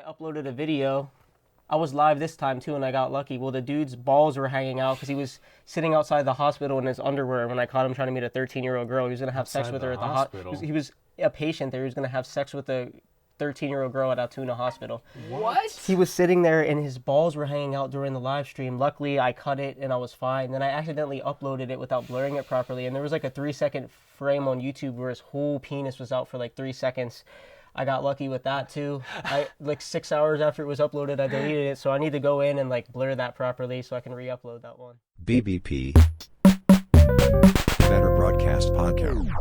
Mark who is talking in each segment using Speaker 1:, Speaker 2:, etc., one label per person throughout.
Speaker 1: uploaded a video. I was live this time too, and I got lucky. Well, the dude's balls were hanging out because he was sitting outside the hospital in his underwear when I caught him trying to meet a 13-year-old girl. He was gonna have sex with her at the hospital. He was a patient there. He was gonna have sex with a 13-year-old girl at Altoona Hospital.
Speaker 2: What?
Speaker 1: He was sitting there and his balls were hanging out during the live stream. Luckily, I cut it and I was fine. Then I accidentally uploaded it without blurring it properly, and there was like a 3-second frame on YouTube where his whole penis was out for like 3 seconds. I got lucky with that too. Like 6 hours after it was uploaded, I deleted it, so I need to go in and like blur that properly so I can re-upload that one.
Speaker 3: BBP. Better Broadcast Podcast.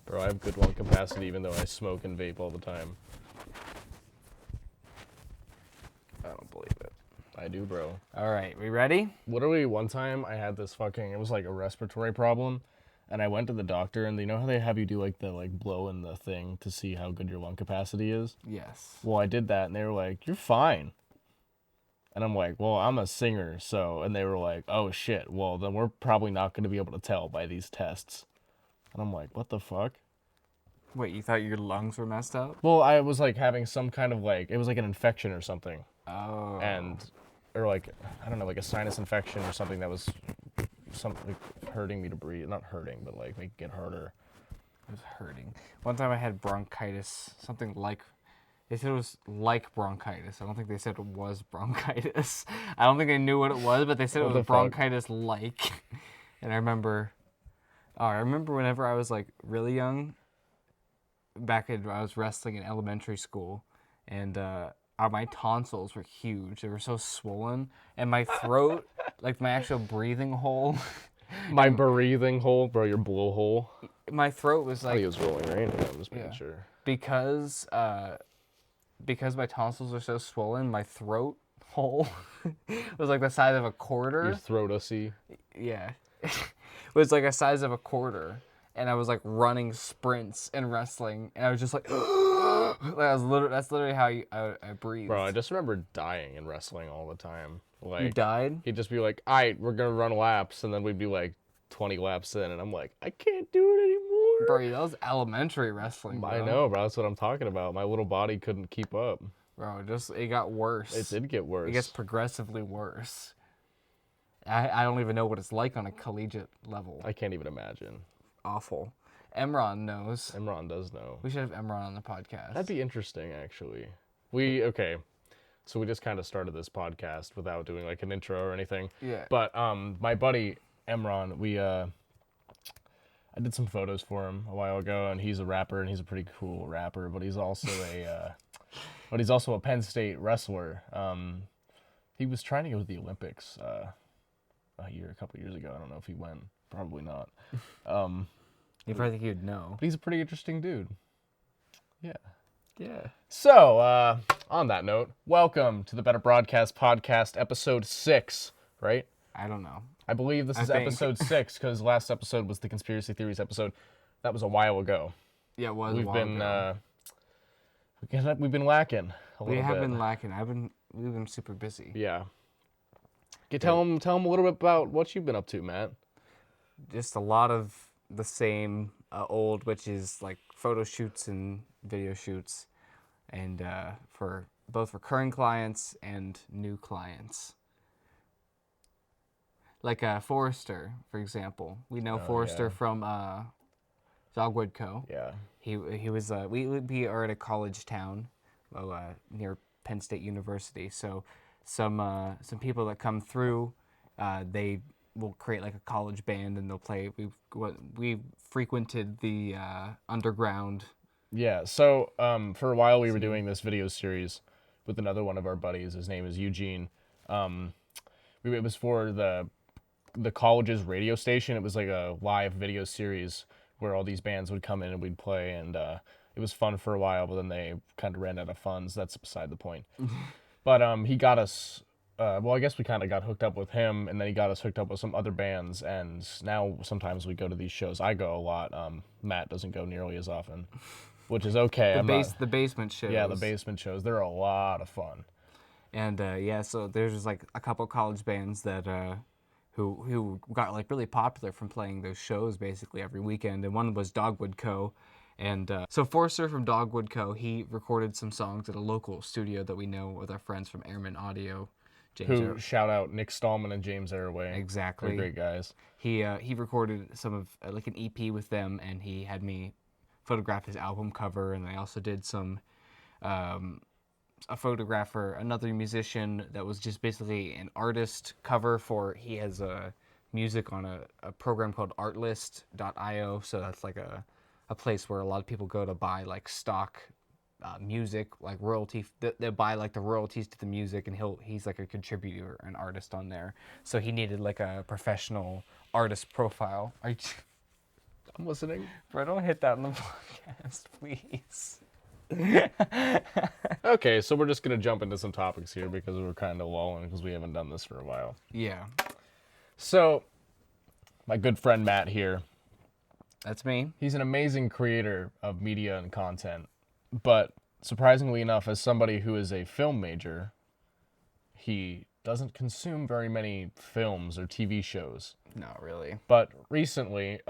Speaker 2: Bro, I have good lung capacity even though I smoke and vape all the time. I don't believe it. I do, bro.
Speaker 4: All right, we ready?
Speaker 2: Literally one time I had this it was like a respiratory problem, and I went to the doctor, and you know how they have you do like the blow in the thing to see how good your lung capacity is?
Speaker 4: Yes.
Speaker 2: Well, I did that, and they were like, "You're fine." And I'm like, "Well, I'm a singer, so," and they were like, "Oh shit, well then we're probably not going to be able to tell by these tests." And I'm like, "What the fuck?"
Speaker 4: Wait, you thought your lungs were messed up?
Speaker 2: Well, I was like having some kind of it was like an infection or something.
Speaker 4: Oh.
Speaker 2: Or like, I don't know, like a sinus infection or something that was something like hurting me to breathe. Not hurting, but like make it get harder.
Speaker 4: It was hurting. One time I had bronchitis, something like, they said it was like bronchitis. I don't think they said it was bronchitis. I don't think they knew what it was, but they said it was bronchitis-like. And I remember whenever I was like really young, I was wrestling in elementary school, and my tonsils were huge. They were so swollen, and my throat, like my actual breathing hole.
Speaker 2: My breathing hole, bro, your blowhole.
Speaker 4: My throat was like.
Speaker 2: I thought he was rolling right now. I'm just making sure.
Speaker 4: Because my tonsils are so swollen, my throat hole was like the size of a quarter.
Speaker 2: Your throat-ussy.
Speaker 4: Yeah, it was like the size of a quarter. And I was like running sprints and wrestling, and I was just like, that's literally how I breathed.
Speaker 2: Bro, I just remember dying in wrestling all the time. Like,
Speaker 4: you died?
Speaker 2: He'd just be like, "All right, we're gonna run laps," and then we'd be like 20 laps in, and I'm like, I can't do it anymore.
Speaker 4: Bro, that was elementary wrestling, bro.
Speaker 2: I know, bro. That's what I'm talking about. My little body couldn't keep up.
Speaker 4: Bro, it got worse.
Speaker 2: It did get worse.
Speaker 4: It gets progressively worse. I don't even know what it's like on a collegiate level.
Speaker 2: I can't even imagine.
Speaker 4: Awful. Emron knows.
Speaker 2: Emron does know.
Speaker 4: We should have Emron on the podcast.
Speaker 2: That'd be interesting, actually. So we just kind of started this podcast without doing like an intro or anything.
Speaker 4: Yeah.
Speaker 2: But my buddy Emron, I did some photos for him a while ago, and he's a rapper, and he's a pretty cool rapper. But he's also a Penn State wrestler. He was trying to go to the Olympics a couple years ago. I don't know if he went. Probably not.
Speaker 4: You probably think you'd know.
Speaker 2: But he's a pretty interesting dude. Yeah.
Speaker 4: Yeah.
Speaker 2: So, on that note, welcome to the Better Broadcast Podcast, episode 6, right?
Speaker 4: I don't know.
Speaker 2: I believe this is episode 6, because last episode was the conspiracy theories episode. That was a while ago.
Speaker 4: Yeah, it was a while ago.
Speaker 2: We've been lacking a little bit.
Speaker 4: We have been lacking. We've been super busy.
Speaker 2: Yeah. Tell them a little bit about what you've been up to, Matt.
Speaker 4: Just a lot of the same old, which is like photo shoots and video shoots, and for both recurring clients and new clients. Like Forrester, for example. We know Forrester from Dogwood Co.
Speaker 2: Yeah.
Speaker 4: He was we are at a college town near Penn State University. So some people that come through, they will create like a college band, and they'll play. We frequented the underground.
Speaker 2: Yeah. So for a while we were doing this video series with another one of our buddies. His name is Eugene. It was for the college's radio station. It was like a live video series where all these bands would come in and we'd play, and it was fun for a while. But then they kind of ran out of funds. That's beside the point. But he got us. I guess we kind of got hooked up with him, and then he got us hooked up with some other bands, and now sometimes we go to these shows. I go a lot. Matt doesn't go nearly as often, which is okay.
Speaker 4: The basement shows.
Speaker 2: Yeah, the basement shows. They're a lot of fun.
Speaker 4: And so there's just like a couple college bands that who got like really popular from playing those shows basically every weekend, and one was Dogwood Co. And so Forrester from Dogwood Co., he recorded some songs at a local studio that we know with our friends from Airman Audio.
Speaker 2: Who, shout out Nick Stallman and James Airway.
Speaker 4: Exactly.
Speaker 2: They're great guys.
Speaker 4: He recorded some of like an EP with them, and he had me photograph his album cover, and I also did some a photographer, another musician that was just basically an artist cover for. He has music on a program called Artlist.io, so that's like a place where a lot of people go to buy like stock music, like royalty. They buy like the royalties to the music, and he's like a contributor, an artist on there. So he needed like a professional artist profile. I'm listening. Bro, don't hit that on the podcast, please.
Speaker 2: Okay, so we're just gonna jump into some topics here because we're kind of lulling because we haven't done this for a while.
Speaker 4: Yeah.
Speaker 2: So, my good friend Matt here.
Speaker 4: That's me.
Speaker 2: He's an amazing creator of media and content, but surprisingly enough, as somebody who is a film major, he doesn't consume very many films or TV shows.
Speaker 4: Not really.
Speaker 2: But recently,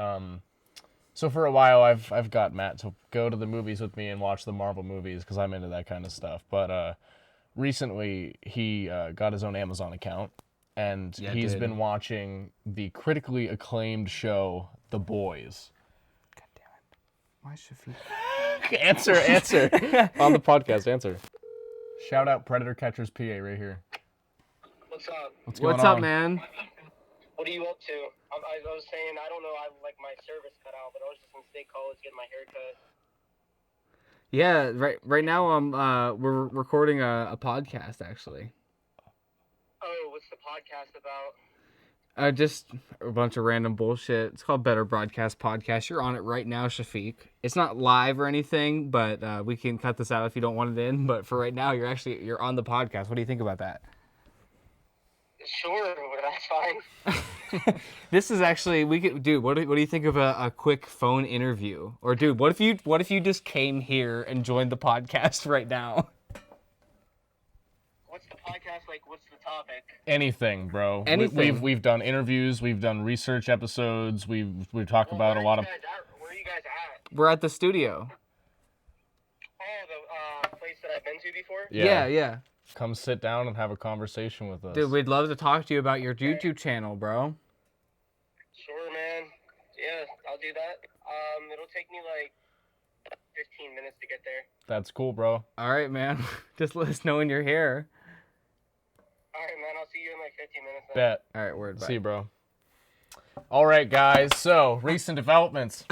Speaker 2: so for a while, I've got Matt to go to the movies with me and watch the Marvel movies because I'm into that kind of stuff. But recently, he got his own Amazon account, and he's been watching the critically acclaimed show, The Boys.
Speaker 4: God damn it. Why Shafiq?
Speaker 2: Answer. On the podcast, answer. Shout out Predator Catchers PA right here.
Speaker 5: What's up?
Speaker 4: What's up, man?
Speaker 5: What are you up to? I was saying, I don't know, I like my service cut out, but I was just in State College getting my hair cut.
Speaker 4: Yeah, right now we're recording a podcast actually.
Speaker 5: Oh, what's the podcast about?
Speaker 4: Just a bunch of random bullshit. It's called Better Broadcast Podcast. You're on it right now, Shafiq. It's not live or anything, but we can cut this out if you don't want it in. But for right now, you're on the podcast. What do you think about that?
Speaker 5: Sure, that's fine.
Speaker 4: This is actually dude. What do you think of a quick phone interview? Or dude, what if you just came here and joined the podcast right now?
Speaker 5: What's the podcast like? What's the topic?
Speaker 2: Anything, bro.
Speaker 4: Anything.
Speaker 2: We've done interviews. We've done research episodes. We've talked about a lot of.
Speaker 5: Where are you guys at?
Speaker 4: We're at the studio.
Speaker 5: Oh, the place that I've been to before?
Speaker 4: Yeah.
Speaker 2: Come sit down and have a conversation with us.
Speaker 4: Dude, we'd love to talk to you about your YouTube channel, bro.
Speaker 5: Sure, man. Yeah, I'll do that. It'll take me like 15 minutes to get there.
Speaker 2: That's cool, bro.
Speaker 4: All right, man. Just let us know when you're here.
Speaker 5: All right, man. I'll see you in like 15 minutes. Then.
Speaker 2: Bet.
Speaker 4: All right, word. Bye.
Speaker 2: See you, bro. All right, guys. So, recent developments.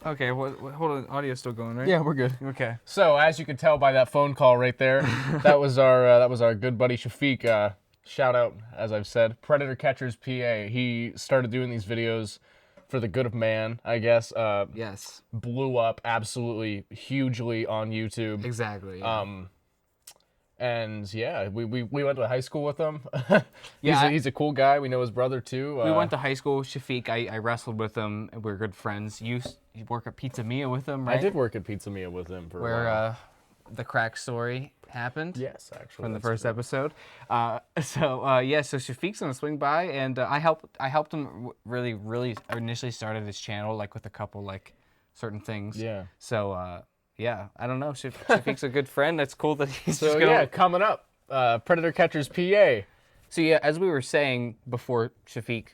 Speaker 4: Okay, hold on. Audio's still going, right?
Speaker 2: Yeah, we're good.
Speaker 4: Okay.
Speaker 2: So, as you can tell by that phone call right there, that was our good buddy Shafiq. Shout out, as I've said, Predator Catchers PA. He started doing these videos for the good of man, I guess.
Speaker 4: Yes.
Speaker 2: Blew up absolutely hugely on YouTube.
Speaker 4: Exactly. Yeah.
Speaker 2: And yeah, we went to high school with him.
Speaker 4: Yeah,
Speaker 2: he's a cool guy. We know his brother too.
Speaker 4: We went to high school with Shafiq. I wrestled with him, and we were good friends. You work at Pizza Mia with him, right?
Speaker 2: I did work at Pizza Mia with him for a while.
Speaker 4: Where the crack story happened.
Speaker 2: Yes, actually.
Speaker 4: From the first episode. So Shafiq's gonna swing by, and I helped him really initially started his channel like with a couple like certain things.
Speaker 2: Yeah.
Speaker 4: So yeah, I don't know. Shafiq's a good friend. That's cool that he's
Speaker 2: So
Speaker 4: just gonna...
Speaker 2: yeah, coming up, Predator Catchers PA.
Speaker 4: So yeah, as we were saying before Shafiq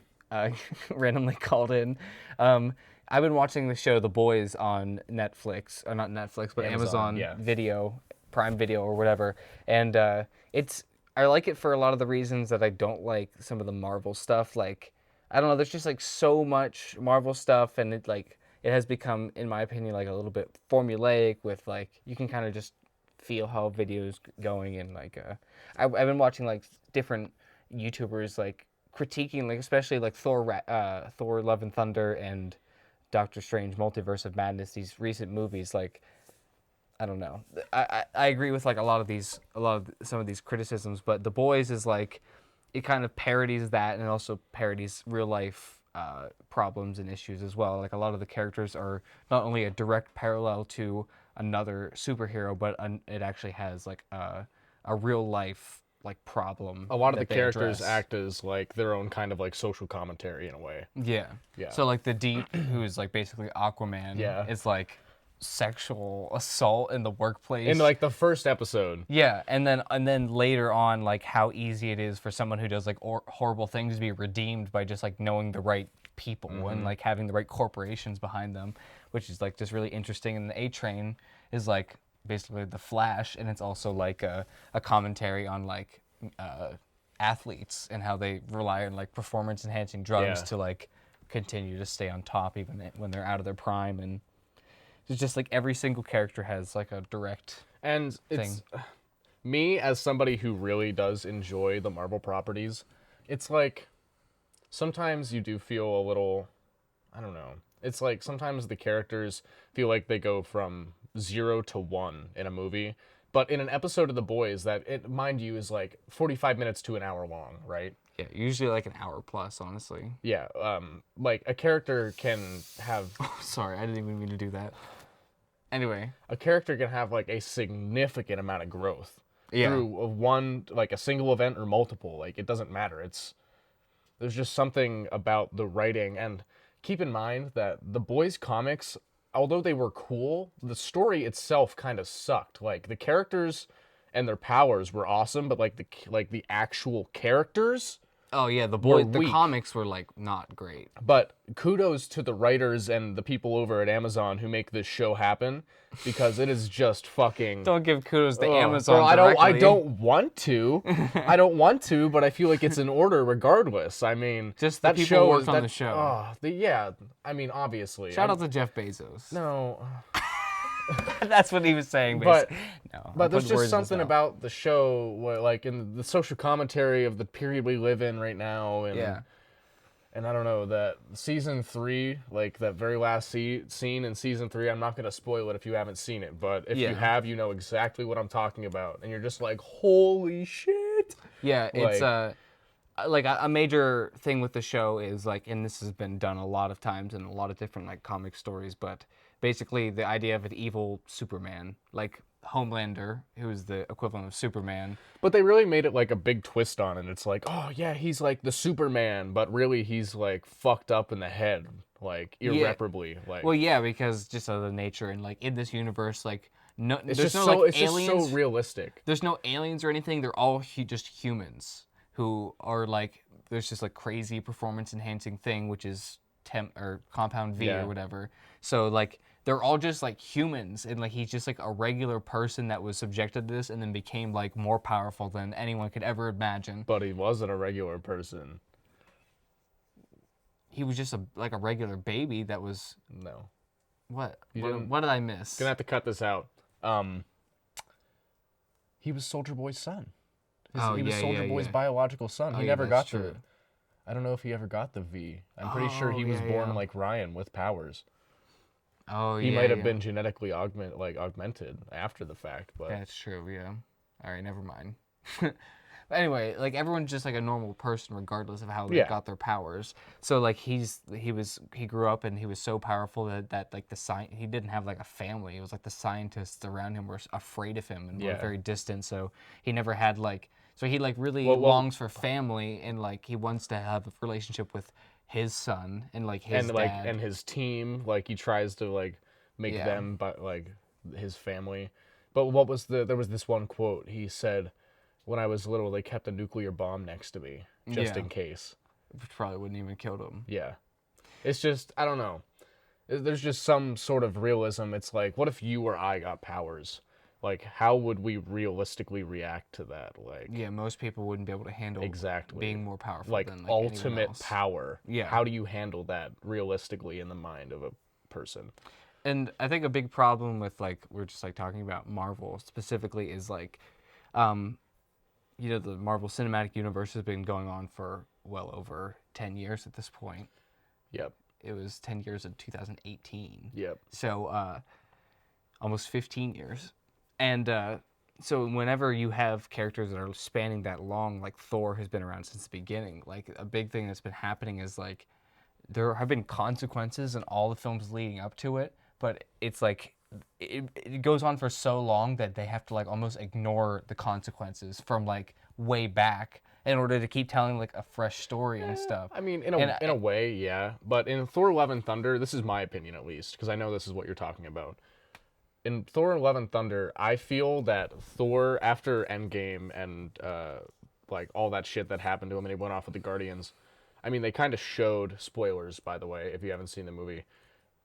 Speaker 4: randomly called in, I've been watching the show The Boys on Netflix, or not Netflix, but Amazon Video, Prime Video or whatever. And I like it for a lot of the reasons that I don't like some of the Marvel stuff. Like, I don't know, there's just like so much Marvel stuff, and it has become, in my opinion, like a little bit formulaic with like, you can kind of just feel how videos going, and like, I've been watching like different YouTubers like critiquing, like especially like Thor Love and Thunder and Doctor Strange Multiverse of Madness, these recent movies. Like, I don't know, I agree with like some of these criticisms, but The Boys is like, it kind of parodies that, and also parodies real life problems and issues as well. Like, a lot of the characters are not only a direct parallel to another superhero, but it actually has like a real life like problem.
Speaker 2: A lot of the characters act as like their own kind of like social commentary in a way.
Speaker 4: Yeah.
Speaker 2: Yeah.
Speaker 4: So like the Deep, who is like basically Aquaman, is like sexual assault in the workplace.
Speaker 2: In like the first episode.
Speaker 4: Yeah, and then later on, like how easy it is for someone who does like horrible things to be redeemed by just like knowing the right people and like having the right corporations behind them, which is like just really interesting. And the A Train is like basically the Flash, and it's also like a commentary on like athletes and how they rely on like performance enhancing drugs to like continue to stay on top even when they're out of their prime. And it's just like every single character has like a direct
Speaker 2: And it's me as somebody who really does enjoy the Marvel properties. It's like sometimes you do feel a little, I don't know. It's like sometimes the characters feel like they go from 0 to 1 in a movie. But in an episode of The Boys that, mind you, is like 45 minutes to an hour long, right?
Speaker 4: Yeah, usually like an hour plus, honestly.
Speaker 2: Yeah, like a character can have...
Speaker 4: Sorry, I didn't even mean to do that. Anyway.
Speaker 2: A character can have like a significant amount of growth
Speaker 4: Yeah.
Speaker 2: through one, like a single event or multiple. Like, it doesn't matter. There's just something about the writing. And keep in mind that the Boys comics, although they were cool, the story itself kind of sucked. Like, the characters and their powers were awesome, but like the actual characters...
Speaker 4: Oh yeah, the
Speaker 2: weak.
Speaker 4: comics were like not great.
Speaker 2: But kudos to the writers and the people over at Amazon who make this show happen, because it is just fucking...
Speaker 4: Don't give kudos to
Speaker 2: Ugh.
Speaker 4: Amazon
Speaker 2: Bro,
Speaker 4: directly.
Speaker 2: I don't want to. I don't want to, but I feel like it's in order regardless. I mean,
Speaker 4: Just the
Speaker 2: that
Speaker 4: people
Speaker 2: show
Speaker 4: who worked
Speaker 2: is
Speaker 4: on
Speaker 2: that,
Speaker 4: the show.
Speaker 2: Yeah, I mean, obviously.
Speaker 4: Shout out to Jeff Bezos.
Speaker 2: No.
Speaker 4: That's what he was saying,
Speaker 2: But-
Speaker 4: basically. No,
Speaker 2: But
Speaker 4: I'm
Speaker 2: there's
Speaker 4: putting words
Speaker 2: just
Speaker 4: in his
Speaker 2: something
Speaker 4: mouth.
Speaker 2: about the show, where, like in the social commentary of the period we live in right now, and
Speaker 4: Yeah.
Speaker 2: and I don't know, that season 3, like that very last scene in season 3, I'm not gonna spoil it if you haven't seen it, but if you
Speaker 4: Yeah.
Speaker 2: have, you know exactly what I'm talking about, and you're just like, holy shit.
Speaker 4: Yeah, it's
Speaker 2: Like-
Speaker 4: like a major thing with the show is like, and this has been done a lot of times in a lot of different like comic stories, but basically the idea of an evil Superman, like Homelander, who's the equivalent of Superman.
Speaker 2: But they really made it like a big twist on it. It's like, oh yeah, he's like the Superman, but really he's like fucked up in the head, like irreparably. Like,
Speaker 4: Well, yeah, because just of the nature and like in this universe, like no,
Speaker 2: it's
Speaker 4: there's
Speaker 2: just
Speaker 4: no
Speaker 2: so
Speaker 4: like
Speaker 2: it's
Speaker 4: aliens.
Speaker 2: just so realistic.
Speaker 4: There's no aliens or anything. They're all just humans who are like, there's just like crazy performance enhancing thing, which is or compound V
Speaker 2: Yeah.
Speaker 4: or whatever. So like they're all just like humans, and like he's just like a regular person that was subjected to this and then became like more powerful than anyone could ever imagine.
Speaker 2: But he wasn't a regular person.
Speaker 4: He was just like a regular baby that was
Speaker 2: No.
Speaker 4: what?
Speaker 2: didn't-
Speaker 4: What did I miss?
Speaker 2: Gonna have to cut this out. He was Soldier Boy's son. He was Soldier Boy's biological son.
Speaker 4: Oh,
Speaker 2: He
Speaker 4: yeah,
Speaker 2: never
Speaker 4: that's
Speaker 2: got
Speaker 4: true.
Speaker 2: I don't know if he ever got the V. I'm pretty sure he
Speaker 4: Oh,
Speaker 2: was
Speaker 4: yeah,
Speaker 2: born
Speaker 4: yeah.
Speaker 2: like Ryan with powers.
Speaker 4: Oh,
Speaker 2: He
Speaker 4: yeah,
Speaker 2: might have
Speaker 4: yeah.
Speaker 2: been genetically augmented after the fact, but
Speaker 4: That's true, yeah. All right, never mind. But anyway, like everyone's just like a normal person regardless of how they
Speaker 2: Yeah.
Speaker 4: got their powers. So like he grew up and he was so powerful that like he didn't have like a family. It was like the scientists around him were afraid of him and were
Speaker 2: Yeah.
Speaker 4: very distant. So he never had like, so he like really
Speaker 2: Well-
Speaker 4: longs for family, and like he wants to have a relationship with his son and like his
Speaker 2: and
Speaker 4: dad.
Speaker 2: like and his team, like he tries to like make
Speaker 4: Yeah.
Speaker 2: them but like his family. But what was there was this one quote he said, when I was little they kept a nuclear bomb next to me just
Speaker 4: Yeah.
Speaker 2: in case.
Speaker 4: Which probably wouldn't even killed him.
Speaker 2: Yeah. It's just, I don't know. There's just some sort of realism. It's like, what if you or I got powers? Like, how would we realistically react to that? Like,
Speaker 4: Yeah, most people wouldn't be able to handle
Speaker 2: exactly.
Speaker 4: being more powerful
Speaker 2: Like,
Speaker 4: than like anyone
Speaker 2: ultimate
Speaker 4: else.
Speaker 2: power.
Speaker 4: Yeah.
Speaker 2: How do you handle that realistically in the mind of a person?
Speaker 4: And I think a big problem with like we're just like talking about Marvel specifically is like, the Marvel Cinematic Universe has been going on for well over 10 years at this point.
Speaker 2: Yep.
Speaker 4: It was 10 years in 2018.
Speaker 2: Yep.
Speaker 4: So almost 15 years. And so whenever you have characters that are spanning that long, like Thor has been around since the beginning, like a big thing that's been happening is like there have been consequences in all the films leading up to it, but it's like it goes on for so long that they have to like almost ignore the consequences from like way back in order to keep telling like a fresh story and stuff.
Speaker 2: I mean, in
Speaker 4: And
Speaker 2: a way, yeah. But in Thor: Love and Thunder, this is my opinion at least, because I know this is what you're talking about. in Thor: Love and Thunder, I feel that Thor, after Endgame and like all that shit that happened to him, and he went off with the Guardians. I mean, they kind of showed, spoilers by the way, if you haven't seen the movie,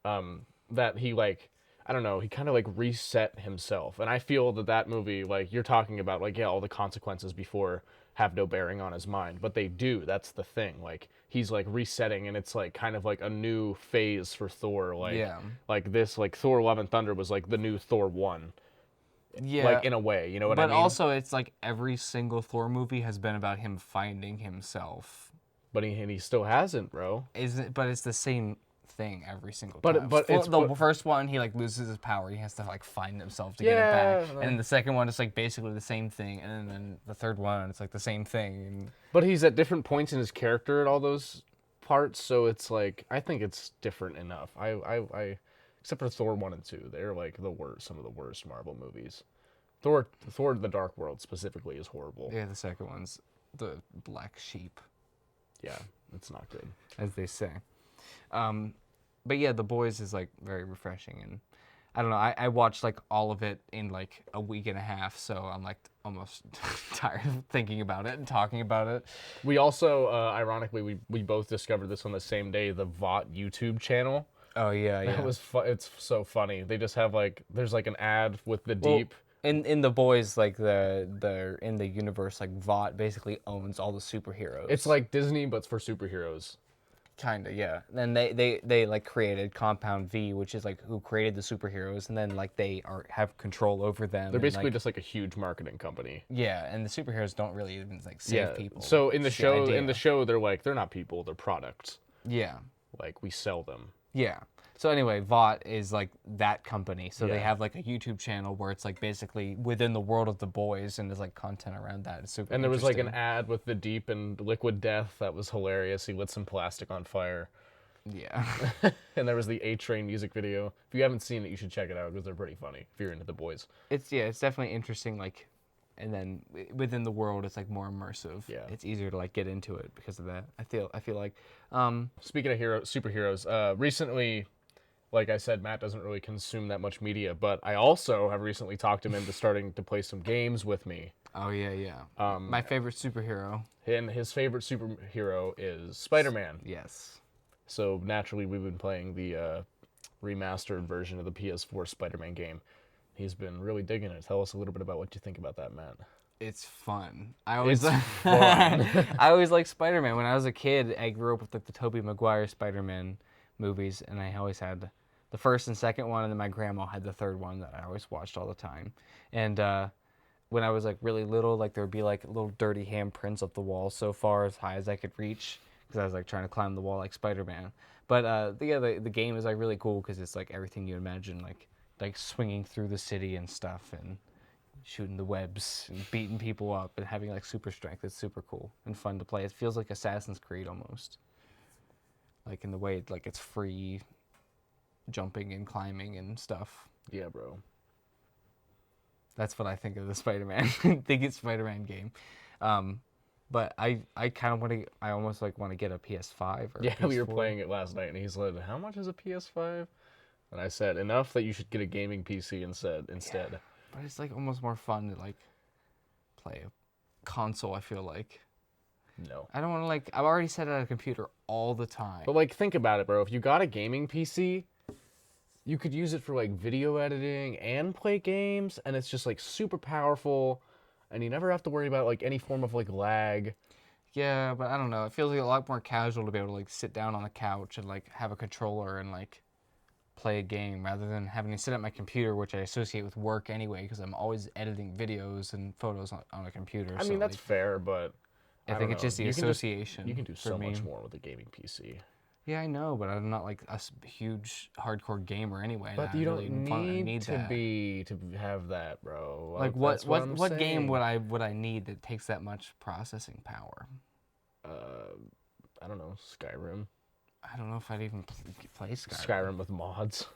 Speaker 2: that he like, I don't know, he kind of like reset himself, and I feel that that movie, like you're talking about, like, yeah, all the consequences before have no bearing on his mind, but they do. That's the thing. Like he's like resetting, and it's like kind of like a new phase for Thor. Like
Speaker 4: Yeah.
Speaker 2: like this, like Thor: Love and Thunder was like the new Thor 1.
Speaker 4: Yeah.
Speaker 2: Like in a way, you know what I mean?
Speaker 4: But also, it's like every single Thor movie has been about him finding himself.
Speaker 2: But he still hasn't, bro.
Speaker 4: But it's the same thing every single
Speaker 2: But-
Speaker 4: time.
Speaker 2: but it's-
Speaker 4: The
Speaker 2: but-
Speaker 4: first one, he like loses his power. He has to like find himself to get it back.
Speaker 2: Yeah.
Speaker 4: And then the second one is like basically the same thing. And then the third one, it's like the same thing. And
Speaker 2: But he's at different points in his character at all those parts, so it's like I think it's different enough. I except for Thor 1 and 2, they're like some of the worst Marvel movies. Thor: The Dark World specifically is horrible.
Speaker 4: yeah, the second one's the black sheep,
Speaker 2: Yeah, it's not good.
Speaker 4: as they say. But yeah, The Boys is like very refreshing, and I don't know. I watched like all of it in like a week and a half, so I'm like almost tired of thinking about it and talking about it.
Speaker 2: We also, ironically, we both discovered this on the same day, the VOT YouTube channel.
Speaker 4: Oh yeah, yeah.
Speaker 2: That was it's so funny. They just have like, there's like an ad with the
Speaker 4: Well,
Speaker 2: Deep.
Speaker 4: in The Boys, like the in the universe, like Vought basically owns all the superheroes.
Speaker 2: It's like Disney, but it's for superheroes.
Speaker 4: Kinda, yeah. And they like created Compound V, which is like who created the superheroes, and then like they have control over them.
Speaker 2: They're
Speaker 4: and,
Speaker 2: basically
Speaker 4: like,
Speaker 2: just like a huge marketing company.
Speaker 4: yeah, and the superheroes don't really even like save people.
Speaker 2: So in the
Speaker 4: It's
Speaker 2: show,
Speaker 4: idea.
Speaker 2: they're like, they're not people, they're products.
Speaker 4: Yeah.
Speaker 2: Like we sell them.
Speaker 4: Yeah. So anyway, Vought is like that company. So they
Speaker 2: Yeah.
Speaker 4: have like a YouTube channel where it's like basically within the world of The Boys, and there's like content around that. It's super.
Speaker 2: And there was like an
Speaker 4: interesting.
Speaker 2: ad with the Deep and Liquid Death that was hilarious. He lit some plastic on fire.
Speaker 4: Yeah.
Speaker 2: And there was the A-Train music video. If you haven't seen it, you should check it out because they're pretty funny if you're into The Boys.
Speaker 4: It's definitely interesting. Like, and then within the world, it's like more immersive.
Speaker 2: Yeah.
Speaker 4: It's easier to like get into it because of that. I feel like.
Speaker 2: Speaking of superheroes, recently, like I said, Matt doesn't really consume that much media, but I also have recently talked him into starting to play some games with me.
Speaker 4: Oh yeah. My favorite superhero.
Speaker 2: And his favorite superhero is Spider-Man.
Speaker 4: Yes.
Speaker 2: So naturally, we've been playing the remastered version of the PS4 Spider-Man game. He's been really digging it. Tell us a little bit about what you think about that, Matt.
Speaker 4: It's fun. I always
Speaker 2: It's
Speaker 4: I always liked Spider-Man. When I was a kid, I grew up with like the Tobey Maguire Spider-Man movies, and I always had the first and second one, and then my grandma had the third one that I always watched all the time. And when I was like really little, like there would be like little dirty handprints up the wall so far as high as I could reach, because I was like trying to climb the wall like Spider-Man. But the game is like really cool because it's like everything you imagine, like swinging through the city and stuff, and shooting the webs and beating people up and having like super strength. It's super cool and fun to play. It feels like Assassin's Creed almost, like in the way like it's free jumping and climbing and stuff.
Speaker 2: Yeah, bro.
Speaker 4: That's what I think of the Spider-Man. Think it's Spider-Man game. But I kind of want to. I almost like want to get a PS5 or
Speaker 2: Yeah,
Speaker 4: a
Speaker 2: we were
Speaker 4: PS4.
Speaker 2: playing it last night, and he's like, "How much is a PS5?" And I said, "Enough that you should get a gaming PC instead."
Speaker 4: But it's like almost more fun to like play a console. I feel like
Speaker 2: No.
Speaker 4: I don't want to like. I've already sat at a computer all the time.
Speaker 2: But like, think about it, bro. If you got a gaming PC, you could use it for like video editing and play games, and it's just like super powerful, and you never have to worry about like any form of like lag.
Speaker 4: Yeah, but I don't know. It feels like a lot more casual to be able to like sit down on the couch and like have a controller and like play a game rather than having to sit at my computer, which I associate with work anyway because I'm always editing videos and photos on a computer.
Speaker 2: I mean, that's fair, but
Speaker 4: I think it's just the association.
Speaker 2: You can do
Speaker 4: for
Speaker 2: so
Speaker 4: me.
Speaker 2: much more with a gaming PC.
Speaker 4: Yeah, I know, but I'm not like a huge hardcore gamer anyway.
Speaker 2: But
Speaker 4: and
Speaker 2: you
Speaker 4: I really
Speaker 2: don't need to
Speaker 4: that.
Speaker 2: be to have that, bro.
Speaker 4: Like
Speaker 2: That's
Speaker 4: what
Speaker 2: I'm
Speaker 4: game
Speaker 2: saying.
Speaker 4: would I need that takes that much processing power?
Speaker 2: I don't know, Skyrim.
Speaker 4: I don't know if I'd even play Skyrim.
Speaker 2: Skyrim with mods.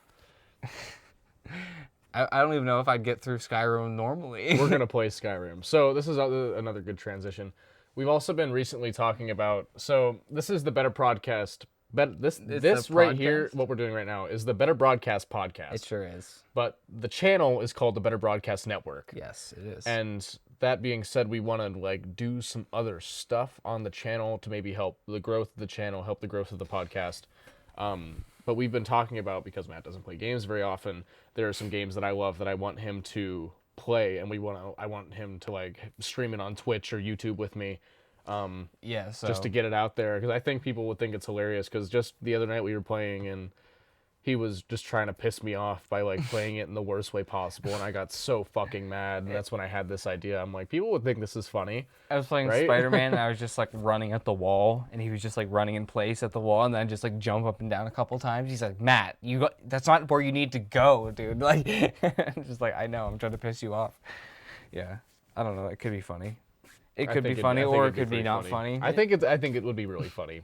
Speaker 4: I don't even know if I'd get through Skyrim normally.
Speaker 2: We're gonna play Skyrim. So this is another good transition. We've also been recently talking about. So this is the Better Podcast this
Speaker 4: the
Speaker 2: right here,
Speaker 4: podcast?
Speaker 2: what we're doing right now, is the Better Broadcast podcast.
Speaker 4: It sure is.
Speaker 2: But the channel is called the Better Broadcast Network.
Speaker 4: Yes, it is.
Speaker 2: And that being said, we want to like do some other stuff on the channel to maybe help the growth of the channel, help the growth of the podcast. But we've been talking about, because Matt doesn't play games very often, there are some games that I love that I want him to play, and I want him to like stream it on Twitch or YouTube with me.
Speaker 4: Yeah, so
Speaker 2: Just to get it out there, because I think people would think it's hilarious, because just the other night we were playing and he was just trying to piss me off by like playing it in the worst way possible, and I got so fucking mad, and that's when I had this idea. I'm like, people would think this is funny.
Speaker 4: I was playing
Speaker 2: right?
Speaker 4: Spider-Man and I was just like running at the wall, and he was just like running in place at the wall, and then just like jump up and down a couple times. He's like, Matt, that's not where you need to go, dude. Like, just like, I know, I'm trying to piss you off. Yeah, I don't know. It could be funny. It could be funny, or it could be not funny.
Speaker 2: I think it would be really funny.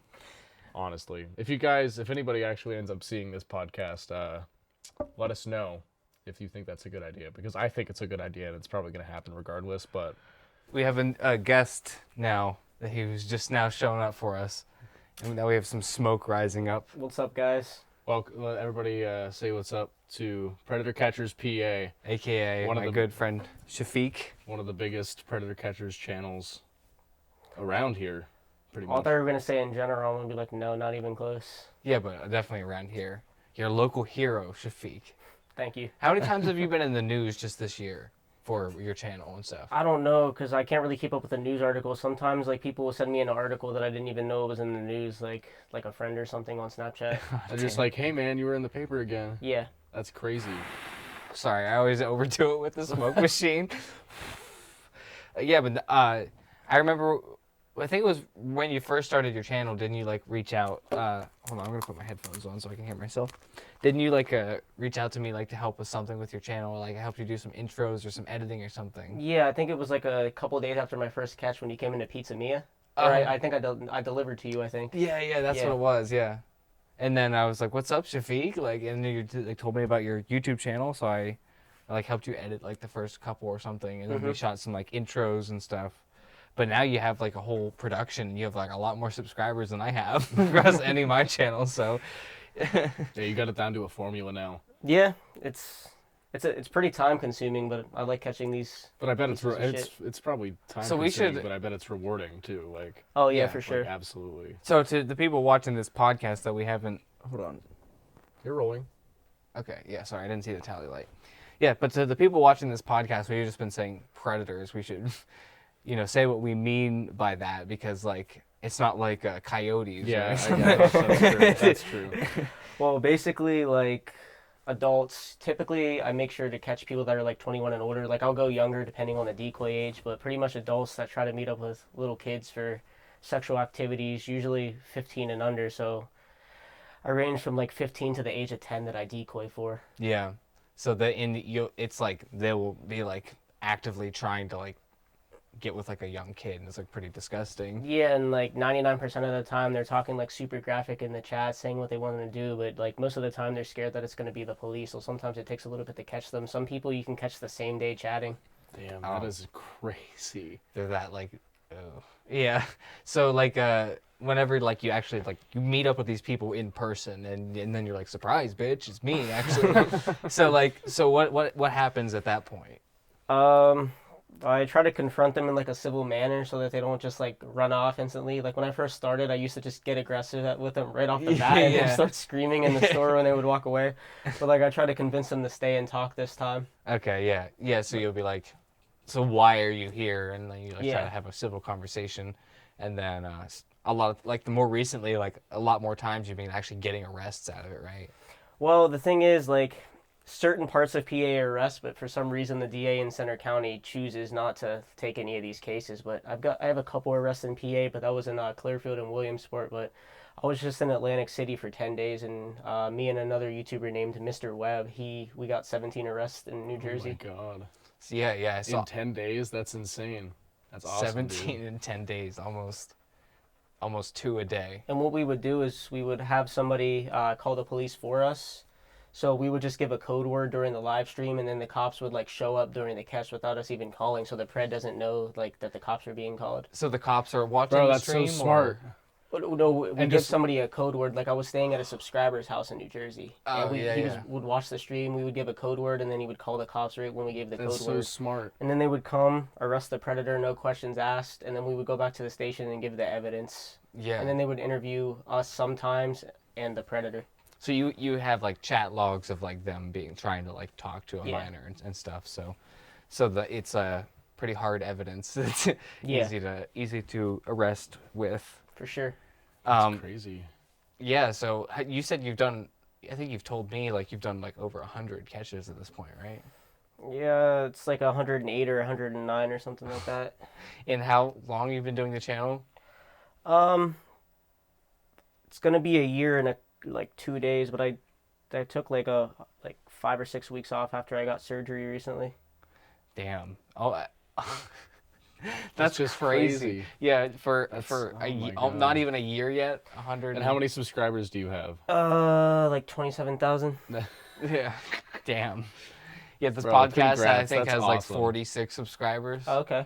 Speaker 2: Honestly, if anybody actually ends up seeing this podcast, let us know if you think that's a good idea, because I think it's a good idea and it's probably going to happen regardless. But
Speaker 4: We have a guest now that he was just now showing up for us, and now we have some smoke rising up.
Speaker 1: What's up, guys?
Speaker 2: well, let everybody say what's up to Predator Catchers PA,
Speaker 4: AKA
Speaker 2: One of
Speaker 4: my
Speaker 2: the-
Speaker 4: good friend Shafiq.
Speaker 2: one of the biggest Predator Catchers channels around here, pretty
Speaker 1: I thought
Speaker 2: much.
Speaker 1: we were gonna say in general. I'm gonna be like, no, not even close.
Speaker 4: Yeah, but definitely around here. Your local hero, Shafiq.
Speaker 1: Thank you.
Speaker 4: How many times have you been in the news just this year for your channel and stuff?
Speaker 1: I don't know, because I can't really keep up with the news articles. Sometimes, like, people will send me an article that I didn't even know was in the news, like a friend or something on Snapchat.
Speaker 2: They're just like, hey man, you were in the paper again.
Speaker 1: Yeah.
Speaker 2: That's crazy.
Speaker 4: Sorry, I always overdo it with the smoke machine. Yeah, but I remember, I think it was when you first started your channel, didn't you, like, reach out, hold on, I'm going to put my headphones on so I can hear myself. Didn't you, like, reach out to me, like, to help with something with your channel, like, help you do some intros or some editing or something?
Speaker 1: Yeah, I think it was like a couple days after my first catch when you came into Pizza Mia. Or I think I delivered to you, I think.
Speaker 4: Yeah, that's
Speaker 1: Yeah.
Speaker 4: what it was, yeah. And then I was like, what's up, Shafiq? Like, and then you like, told me about your YouTube channel, so I like helped you edit like the first couple or something, and then we shot some like intros and stuff. But now you have like a whole production. You have like a lot more subscribers than I have across any of my channels. So
Speaker 2: Yeah, you got it down to a formula now.
Speaker 1: Yeah, it's pretty time consuming, but I like catching these.
Speaker 2: But I bet it's
Speaker 1: pieces of shit.
Speaker 2: it's probably time
Speaker 4: So we
Speaker 2: consuming,
Speaker 4: should-
Speaker 2: but I bet it's rewarding too. Like,
Speaker 1: Oh yeah,
Speaker 4: Yeah,
Speaker 1: for
Speaker 2: like,
Speaker 1: sure.
Speaker 2: absolutely.
Speaker 4: So to the people watching this podcast that we haven't, hold on.
Speaker 2: You're rolling.
Speaker 4: Okay, yeah, sorry, I didn't see the tally light. Yeah, but to the people watching this podcast, we've just been saying predators. We should, say what we mean by that, because like it's not like coyotes.
Speaker 2: Yeah,
Speaker 4: right?
Speaker 2: I guess that's true. That's true.
Speaker 1: Well, basically, like, adults, typically I make sure to catch people that are like 21 and older. Like, I'll go younger depending on the decoy age, but pretty much adults that try to meet up with little kids for sexual activities, usually 15 and under. So I range from like 15 to the age of 10 that I decoy for.
Speaker 4: Yeah. So it's like they will be like actively trying to like get with like a young kid, and it's like pretty disgusting.
Speaker 1: Yeah, and like 99% of the time they're talking like super graphic in the chat, saying what they want to do, but like most of the time they're scared that it's going to be the police, so sometimes it takes a little bit to catch them. Some people you can catch the same day chatting.
Speaker 2: Damn, that is crazy.
Speaker 4: They're that like, oh. Yeah. So like whenever like you actually like you meet up with these people in person, and then you're like, surprise, bitch, it's me actually. so what happens at that point?
Speaker 1: I try to confront them in like a civil manner so that they don't just like run off instantly. Like when I first started, I used to just get aggressive with them right off the bat and then start screaming in the store when they would walk away. But like I try to convince them to stay and talk this time.
Speaker 4: Okay, yeah. So you'll be like, so why are you here? And then you like try to have a civil conversation, and then a lot of like the more recently, like a lot more times you've been actually getting arrests out of it, right?
Speaker 1: Well, the thing is, like, certain parts of PA are arrests, but for some reason the DA in Center County chooses not to take any of these cases. But I have a couple arrests in PA, but that was in Clearfield and Williamsport. But I was just in Atlantic City for 10 days, and me and another YouTuber named Mr. Webb, we got 17 arrests in New Jersey.
Speaker 2: Oh my god.
Speaker 4: So yeah. I saw
Speaker 2: In 10 days, that's insane. That's awesome.
Speaker 4: 17
Speaker 2: dude.
Speaker 4: in 10 days, almost 2 a day.
Speaker 1: And what we would do is we would have somebody call the police for us. So we would just give a code word during the live stream, and then the cops would like show up during the catch without us even calling, so the pred doesn't know like that the cops are being called.
Speaker 4: So the cops are watching
Speaker 2: Bro,
Speaker 4: the
Speaker 2: that's
Speaker 4: stream?
Speaker 2: so smart.
Speaker 1: No, we
Speaker 2: And
Speaker 1: give
Speaker 2: just-
Speaker 1: somebody a code word. Like I was staying at a subscriber's house in New Jersey,
Speaker 4: Oh,
Speaker 1: and
Speaker 4: yeah,
Speaker 1: he
Speaker 4: yeah.
Speaker 1: would watch the stream. We would give a code word, and then he would call the cops right when we gave the
Speaker 2: That's
Speaker 1: code
Speaker 2: so
Speaker 1: word.
Speaker 2: smart.
Speaker 1: And then they would come, arrest the predator, no questions asked, and then we would go back to the station and give the evidence.
Speaker 4: Yeah.
Speaker 1: And then they would interview us sometimes and the predator.
Speaker 4: So you have like chat logs of like them trying to like talk to a
Speaker 1: Yeah.
Speaker 4: minor and stuff. So it's a pretty hard evidence. It's
Speaker 1: Yeah.
Speaker 4: easy to arrest with.
Speaker 1: For sure.
Speaker 2: That's crazy.
Speaker 4: Yeah. So you said you've done. I think you've told me like you've done like over 100 catches at this point, right?
Speaker 1: Yeah, it's like 108 or 109 or something like that.
Speaker 4: And how long you've been doing the channel?
Speaker 1: It's gonna be a year and like 2 days, but I took like 5 or 6 weeks off after I got surgery recently.
Speaker 4: Damn. Oh.
Speaker 2: That's
Speaker 4: That's
Speaker 2: just
Speaker 4: crazy.
Speaker 2: crazy.
Speaker 4: Yeah, for
Speaker 2: Oh my
Speaker 4: not
Speaker 2: God.
Speaker 4: even a year yet. 100.
Speaker 2: And how many subscribers do you have?
Speaker 1: Like 27,000.
Speaker 4: Yeah. Damn. Yeah, this
Speaker 2: Bro,
Speaker 4: podcast I
Speaker 2: congrats.
Speaker 4: think
Speaker 2: That's
Speaker 4: has like
Speaker 2: awesome.
Speaker 4: 46 subscribers.
Speaker 1: Oh, okay.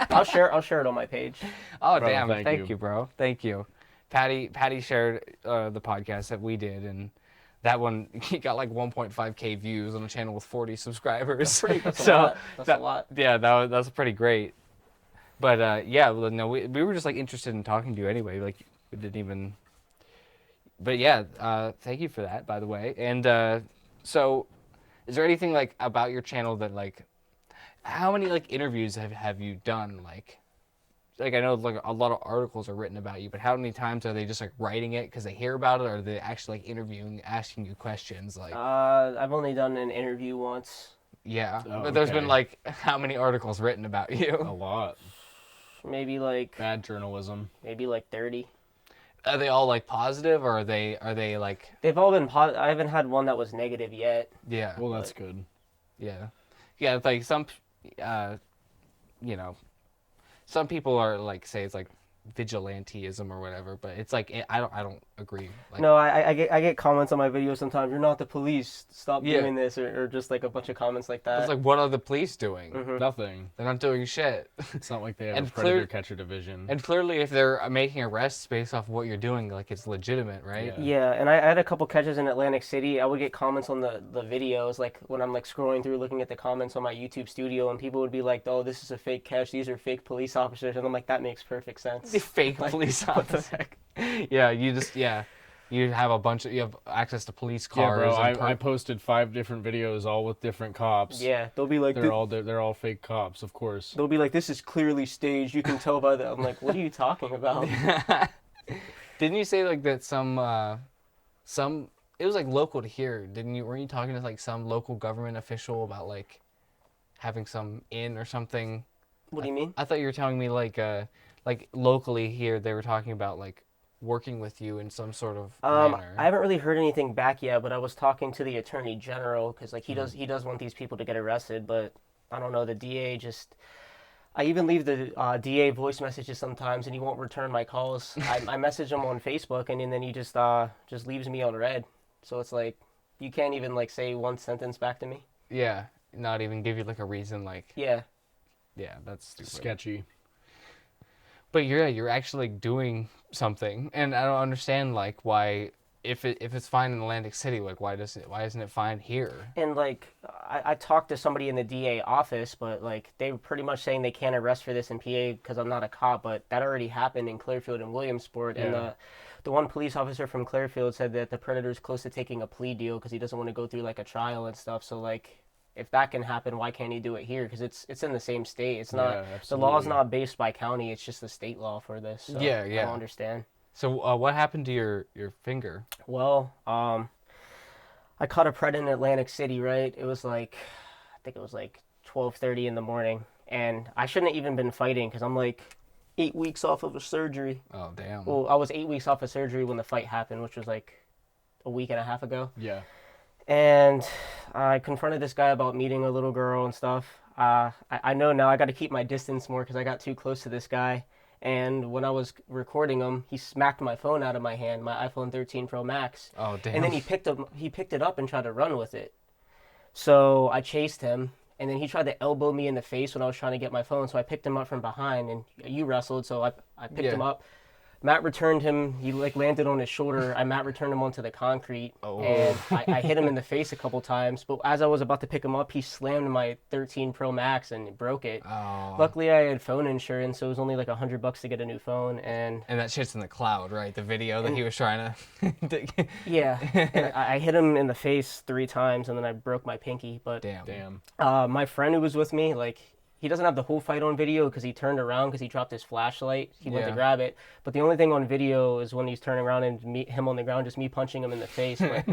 Speaker 1: I'll share it on my page.
Speaker 4: Oh,
Speaker 2: Bro,
Speaker 4: damn.
Speaker 2: thank
Speaker 4: Thank
Speaker 2: you.
Speaker 4: you, bro. Thank you. Patty shared the podcast that we did, and that one he got like 1.5K views on a channel with 40 subscribers.
Speaker 1: That's a lot. That's a lot.
Speaker 4: Yeah, that's pretty great. But yeah, well, no, we were just like interested in talking to you anyway. Like we didn't even. But yeah, thank you for that, by the way. And so, is there anything like about your channel that like, how many like interviews have you done? Like I know like a lot of articles are written about you, but how many times are they just like writing it because they hear about it, or are they actually like interviewing, asking you questions? Like,
Speaker 1: I've only done an interview once.
Speaker 4: yeah,
Speaker 2: Oh,
Speaker 4: but there's been
Speaker 2: okay.
Speaker 4: like how many articles written about
Speaker 2: A
Speaker 4: you?
Speaker 2: lot.
Speaker 1: Maybe like
Speaker 2: Bad journalism.
Speaker 1: 30.
Speaker 4: Are they all like positive, or are they like,
Speaker 1: They've all been I haven't had one that was negative yet.
Speaker 4: yeah,
Speaker 2: Well, that's good.
Speaker 4: yeah, yeah? It's like some, you know, some people are like say it's like vigilanteism or whatever, but it's like I don't agree. Like,
Speaker 1: No, I get comments on my videos sometimes. You're not the police. Stop
Speaker 4: Yeah.
Speaker 1: doing this, or just like a bunch of comments like that.
Speaker 4: it's like, what are the police doing?
Speaker 2: Nothing.
Speaker 4: They're not doing shit.
Speaker 2: It's not like they have
Speaker 4: And
Speaker 2: a predator
Speaker 4: clear-
Speaker 2: catcher division.
Speaker 4: And clearly, if they're making arrests based off of what you're doing, like it's legitimate, right?
Speaker 2: Yeah.
Speaker 1: Yeah, and I had a couple catches in Atlantic City. I would get comments on the videos, like when I'm like scrolling through looking at the comments on my YouTube studio, and people would be like, "Oh, this is a fake catch. These are fake police officers," and I'm like, "That makes perfect sense."
Speaker 4: The fake police officer. Yeah, you have access to police
Speaker 2: Yeah,
Speaker 4: cars.
Speaker 2: bro.
Speaker 4: and
Speaker 2: I posted 5 different videos, all with different cops.
Speaker 1: Yeah, they'll be like,
Speaker 2: They're all fake cops, of course.
Speaker 1: they'll be like, "This is clearly staged. You can tell by the." I'm like, "What are you talking about?"
Speaker 4: Didn't you say like that some it was like local to here, didn't you? Weren't you talking to like some local government official about like having some in or something?
Speaker 1: What do you mean?
Speaker 4: I thought you were telling me like locally here they were talking about like working with you in some sort of manner.
Speaker 1: I haven't really heard anything back yet, but I was talking to the attorney general because like he does want these people to get arrested, but I don't know, the DA just. I even leave the DA voice messages sometimes, and he won't return my calls. I message him on Facebook, and then he just leaves me on red. So it's like you can't even like say one sentence back to me.
Speaker 4: Yeah, not even give you like a reason. Like,
Speaker 1: Yeah.
Speaker 4: yeah, that's stupid.
Speaker 2: Sketchy.
Speaker 4: But you're actually doing something, and I don't understand like why if it's fine in Atlantic City, like why isn't it fine here?
Speaker 1: And like I talked to somebody in the DA office, but like they were pretty much saying they can't arrest for this in PA because I'm not a cop. But that already happened in Clearfield and Williamsport, and
Speaker 2: Yeah.
Speaker 1: the one police officer from Clearfield said that the predator's close to taking a plea deal because he doesn't want to go through like a trial and stuff. So like. If that can happen, why can't he do it here? Because it's in the same state. It's not
Speaker 2: Yeah,
Speaker 1: the law's
Speaker 2: absolutely.
Speaker 1: not based by county. It's just the state law for this. So
Speaker 4: Yeah,
Speaker 1: I
Speaker 4: yeah.
Speaker 1: don't understand.
Speaker 4: So what happened to your finger?
Speaker 1: Well, I caught a pred in Atlantic City. Right? It was like, I think it was like 12:30 in the morning, and I shouldn't have even been fighting because I'm like 8 weeks off of a surgery.
Speaker 4: Oh damn.
Speaker 1: Well, I was 8 weeks off of surgery when the fight happened, which was like a week and a half ago.
Speaker 2: Yeah.
Speaker 1: And I confronted this guy about meeting a little girl and stuff. I know now I got to keep my distance more because I got too close to this guy. And when I was recording him, he smacked my phone out of my hand, my iPhone 13 Pro Max.
Speaker 4: Oh damn.
Speaker 1: And then he picked it up and tried to run with it. So I chased him, and then he tried to elbow me in the face when I was trying to get my phone. So I picked him up from behind, and you wrestled, so I picked
Speaker 4: Yeah.
Speaker 1: him up, Matt returned him. He like landed on his shoulder. I Matt returned him onto the concrete, and I hit him in the face a couple times. But as I was about to pick him up, he slammed my 13 Pro Max and broke it.
Speaker 4: Oh.
Speaker 1: Luckily, I had phone insurance, so it was only like $100 to get a new phone. And
Speaker 4: that shit's in the cloud, right? The video that he was trying to.
Speaker 1: yeah, and I hit him in the face 3 times, and then I broke my pinky. But
Speaker 2: Damn.
Speaker 1: my friend who was with me, like. He doesn't have the whole fight on video because he turned around because he dropped his flashlight. He went to grab it. But the only thing on video is when he's turning around and him on the ground, just me punching him in the face. But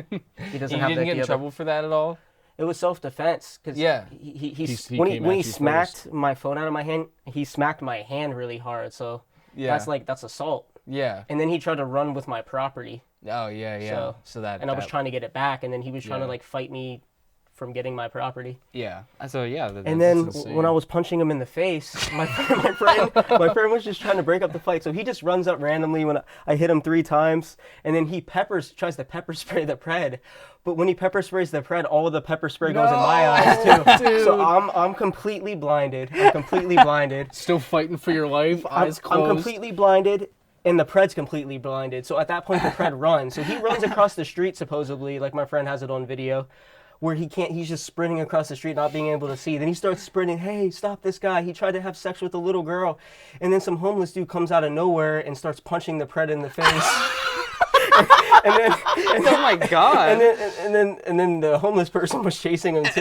Speaker 1: he doesn't have
Speaker 4: You didn't get in trouble for that at all?
Speaker 1: It was self-defense because when he smacked my phone out of my hand, he smacked my hand really hard. So that's assault.
Speaker 4: Yeah.
Speaker 1: And then he tried to run with my property.
Speaker 4: Oh, yeah. So
Speaker 1: I was trying to get it back, and then he was trying to like fight me from getting my property.
Speaker 4: Yeah. So yeah.
Speaker 1: And then when I was punching him in the face, my friend was just trying to break up the fight. So he just runs up randomly when I hit him 3 times, and then he tries to pepper spray the pred. But when he pepper sprays the pred, all of the pepper spray goes in my eyes too. Dude. So I'm completely blinded.
Speaker 2: Still fighting for your life. Eyes closed.
Speaker 1: I'm completely blinded. And the pred's completely blinded. So at that point, the pred runs. So he runs across the street, supposedly, like my friend has it on video, where he's just sprinting across the street, not being able to see. Then he starts sprinting, hey, stop this guy. He tried to have sex with a little girl. And then some homeless dude comes out of nowhere and starts punching the pred in the face.
Speaker 4: Oh my God.
Speaker 1: And then the homeless person was chasing him too.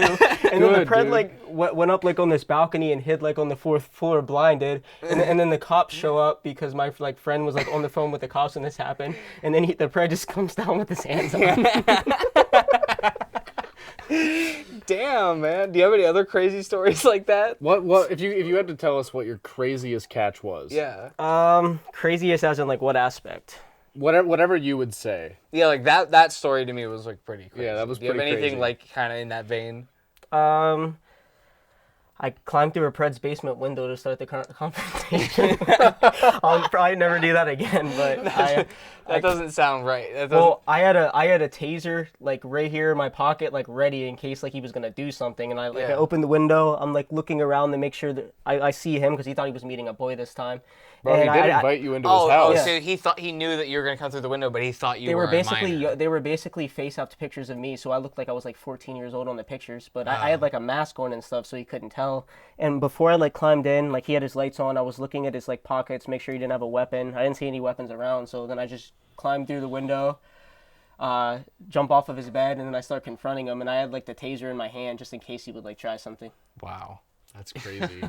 Speaker 1: And then the pred like went up like on this balcony and hid like on the 4th floor blinded. And then the cops show up because my like friend was like on the phone with the cops when this happened. And then the pred just comes down with his hands up.
Speaker 4: Damn, man. Do you have any other crazy stories like that?
Speaker 2: What if you had to tell us what your craziest catch was?
Speaker 4: Yeah.
Speaker 1: Craziest as in like what aspect?
Speaker 2: Whatever you would say.
Speaker 4: Yeah, like that story to me was like pretty crazy.
Speaker 2: Yeah, that was pretty
Speaker 4: crazy. Do you have anything
Speaker 2: crazy.
Speaker 4: like kind of in that vein?
Speaker 1: I climbed through a pred's basement window to start the confrontation. I'll probably never do that again, but
Speaker 4: that doesn't sound right.
Speaker 1: I had a taser like right here in my pocket, like ready in case like he was gonna do something. And I opened the window. I'm like looking around to make sure that I see him because he thought he was meeting a boy this time.
Speaker 2: Bro,
Speaker 1: and
Speaker 2: he did invite you into his house.
Speaker 4: So he knew that you were gonna come through the window, but he thought
Speaker 1: they were basically face-up pictures of me, so I looked like I was like 14 years old on the pictures. But I had like a mask on and stuff, so he couldn't tell. And before I like climbed in, like he had his lights on. I was looking at his like pockets, make sure he didn't have a weapon. I didn't see any weapons around, so then I just climbed through the window, jump off of his bed, and then I start confronting him. And I had like the taser in my hand just in case he would like try something.
Speaker 4: Wow.
Speaker 2: That's crazy.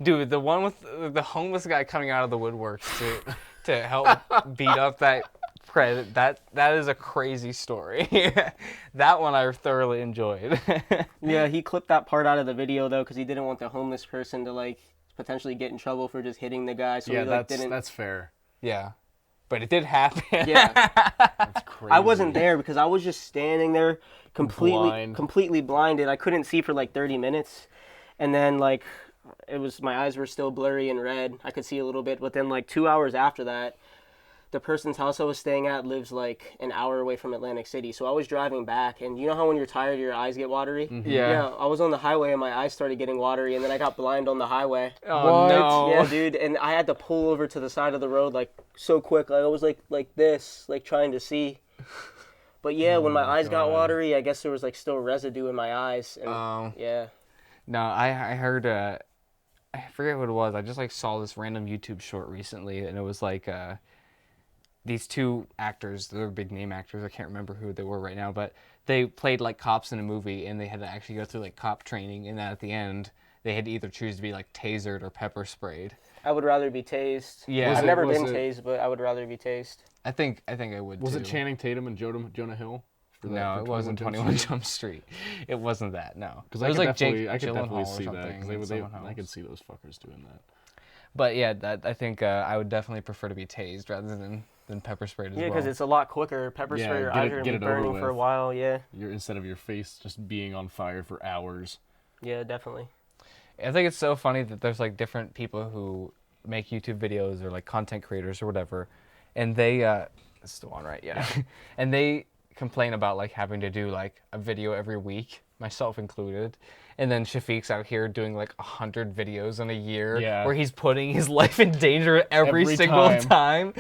Speaker 4: Dude, the one with the homeless guy coming out of the woodworks to help beat up that pred, that is a crazy story. That one I thoroughly enjoyed.
Speaker 1: Yeah, he clipped that part out of the video though because he didn't want the homeless person to like potentially get in trouble for just hitting the guy. So
Speaker 2: yeah,
Speaker 1: he, like,
Speaker 2: that's fair.
Speaker 4: Yeah, but it did happen.
Speaker 1: Yeah,
Speaker 2: That's crazy.
Speaker 1: I wasn't there because I was just standing there completely blinded. I couldn't see for like 30 minutes, and then like my eyes were still blurry and red. I could see a little bit, but then like 2 hours after that, the person's house I was staying at lives like an hour away from Atlantic City. So I was driving back, and you know how when you're tired, your eyes get watery?
Speaker 2: Mm-hmm.
Speaker 4: Yeah.
Speaker 1: I was on the highway, and my eyes started getting watery, and then I got blind on the highway.
Speaker 4: Oh, no.
Speaker 1: Yeah, dude, and I had to pull over to the side of the road like so quick. I was like this, like trying to see. But yeah, when my eyes got watery, I guess there was like still residue in my eyes. And, yeah.
Speaker 4: No, I heard, I forget what it was. I just like saw this random YouTube short recently, and it was like these 2 actors, they're big name actors. I can't remember who they were right now, but they played like cops in a movie, and they had to actually go through like cop training, and then at the end, they had to either choose to be like tasered or pepper sprayed.
Speaker 1: I would rather be tased.
Speaker 4: Yeah.
Speaker 1: I've never been tased, but I would rather be tased.
Speaker 4: I think I would
Speaker 2: Was
Speaker 4: too.
Speaker 2: it Channing Tatum and Jonah Hill?
Speaker 4: No, it wasn't 21 Jump Street. It wasn't that, no.
Speaker 2: Because
Speaker 4: It was like Jake
Speaker 2: I could definitely
Speaker 4: Gyllenhaal or
Speaker 2: see that.
Speaker 4: something,
Speaker 2: Because
Speaker 4: someone
Speaker 2: I
Speaker 4: else.
Speaker 2: could see those fuckers doing that.
Speaker 4: But yeah, I think I would definitely prefer to be tased rather than pepper sprayed as well.
Speaker 1: Yeah, because it's a lot quicker. Pepper
Speaker 2: Yeah,
Speaker 1: spray, your
Speaker 2: get
Speaker 1: eyes
Speaker 2: it-
Speaker 1: are going
Speaker 2: get
Speaker 1: to
Speaker 2: it
Speaker 1: be
Speaker 2: over
Speaker 1: burning for a
Speaker 2: with.
Speaker 1: while, yeah.
Speaker 2: Instead of your face just being on fire for hours.
Speaker 1: Yeah, definitely.
Speaker 4: I think it's so funny that there's like different people who make YouTube videos or like content creators or whatever, and they it's still on, right? Yeah. And they complain about like having to do like a video every week, myself included, and then Shafiq's out here doing like 100 videos in a year,
Speaker 2: Yeah.
Speaker 4: where he's putting his life in danger every single time.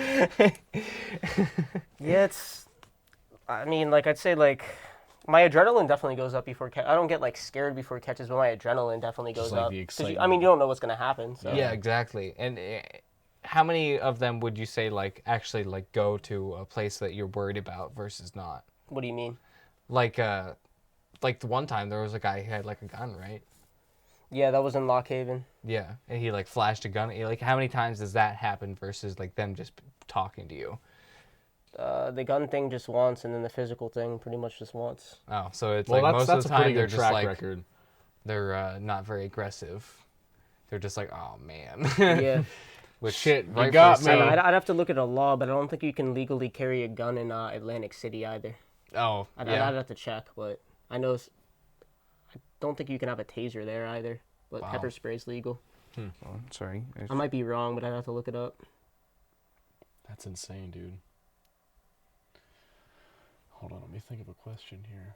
Speaker 1: Yeah, I mean, like I'd say like my adrenaline definitely goes up before I don't get like scared before catches, but my adrenaline definitely goes
Speaker 2: like
Speaker 1: up.
Speaker 2: the
Speaker 1: 'Cause you
Speaker 2: excitement.
Speaker 1: don't know what's gonna happen. So.
Speaker 4: Yeah, exactly. And how many of them would you say like actually like go to a place that you're worried about versus not?
Speaker 1: What do you mean?
Speaker 4: Like the one time there was a guy who had like a gun, right?
Speaker 1: Yeah, that was in Lock Haven.
Speaker 4: Yeah, and he like flashed a gun. Like how many times does that happen versus like them just talking to you?
Speaker 1: The gun thing just once, and then the physical thing pretty much just once.
Speaker 4: Oh, so it's
Speaker 2: Well,
Speaker 4: like
Speaker 2: that's
Speaker 4: most of the
Speaker 2: a pretty
Speaker 4: time they're
Speaker 2: good
Speaker 4: just
Speaker 2: track
Speaker 4: like
Speaker 2: record.
Speaker 4: they're not very aggressive. They're just like, oh man.
Speaker 1: Yeah.
Speaker 4: Which
Speaker 2: Shit, you
Speaker 4: rightfully
Speaker 2: got
Speaker 4: so.
Speaker 2: me.
Speaker 1: I'd have to look at a law, but I don't think you can legally carry a gun in Atlantic City either.
Speaker 4: Oh,
Speaker 1: I'd
Speaker 4: yeah.
Speaker 1: have to check, but I know I don't think you can have a taser there either. But
Speaker 4: Wow.
Speaker 1: pepper spray's legal.
Speaker 4: Oh, sorry.
Speaker 1: I might be wrong, but I'd have to look it up.
Speaker 2: That's insane, dude. Hold on, let me think of a question here.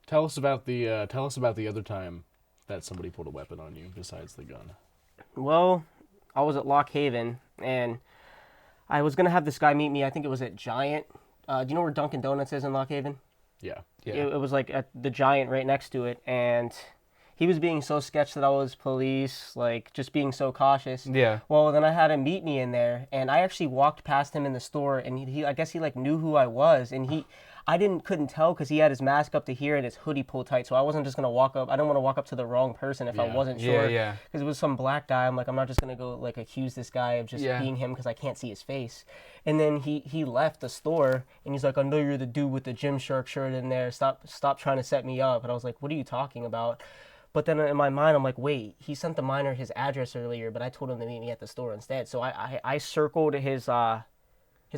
Speaker 2: Tell us about the other time that somebody pulled a weapon on you besides the gun.
Speaker 1: Well, I was at Lock Haven, and I was gonna have this guy meet me. I think it was at Giant. Do you know where Dunkin' Donuts is in Lock Haven?
Speaker 2: Yeah.
Speaker 4: Yeah.
Speaker 1: It was like at the Giant right next to it, and he was being so sketched that I was police, like just being so cautious.
Speaker 4: Yeah.
Speaker 1: Well, then I had him meet me in there, and I actually walked past him in the store, and he I guess he like knew who I was, and I couldn't tell because he had his mask up to here and his hoodie pulled tight, so I wasn't just gonna walk up. I didn't want to walk up to the wrong person if I
Speaker 2: Yeah.
Speaker 1: wasn't
Speaker 4: Yeah,
Speaker 1: sure.
Speaker 4: yeah.
Speaker 1: Because it was some black guy. I'm like, I'm not just gonna go like accuse this guy of just
Speaker 4: Yeah.
Speaker 1: being him because I can't see his face. And then he left the store, and he's like, I know you're the dude with the Gymshark shirt in there. Stop trying to set me up. And I was like, what are you talking about? But then in my mind, I'm like, wait, he sent the minor his address earlier, but I told him to meet me at the store instead. So I circled his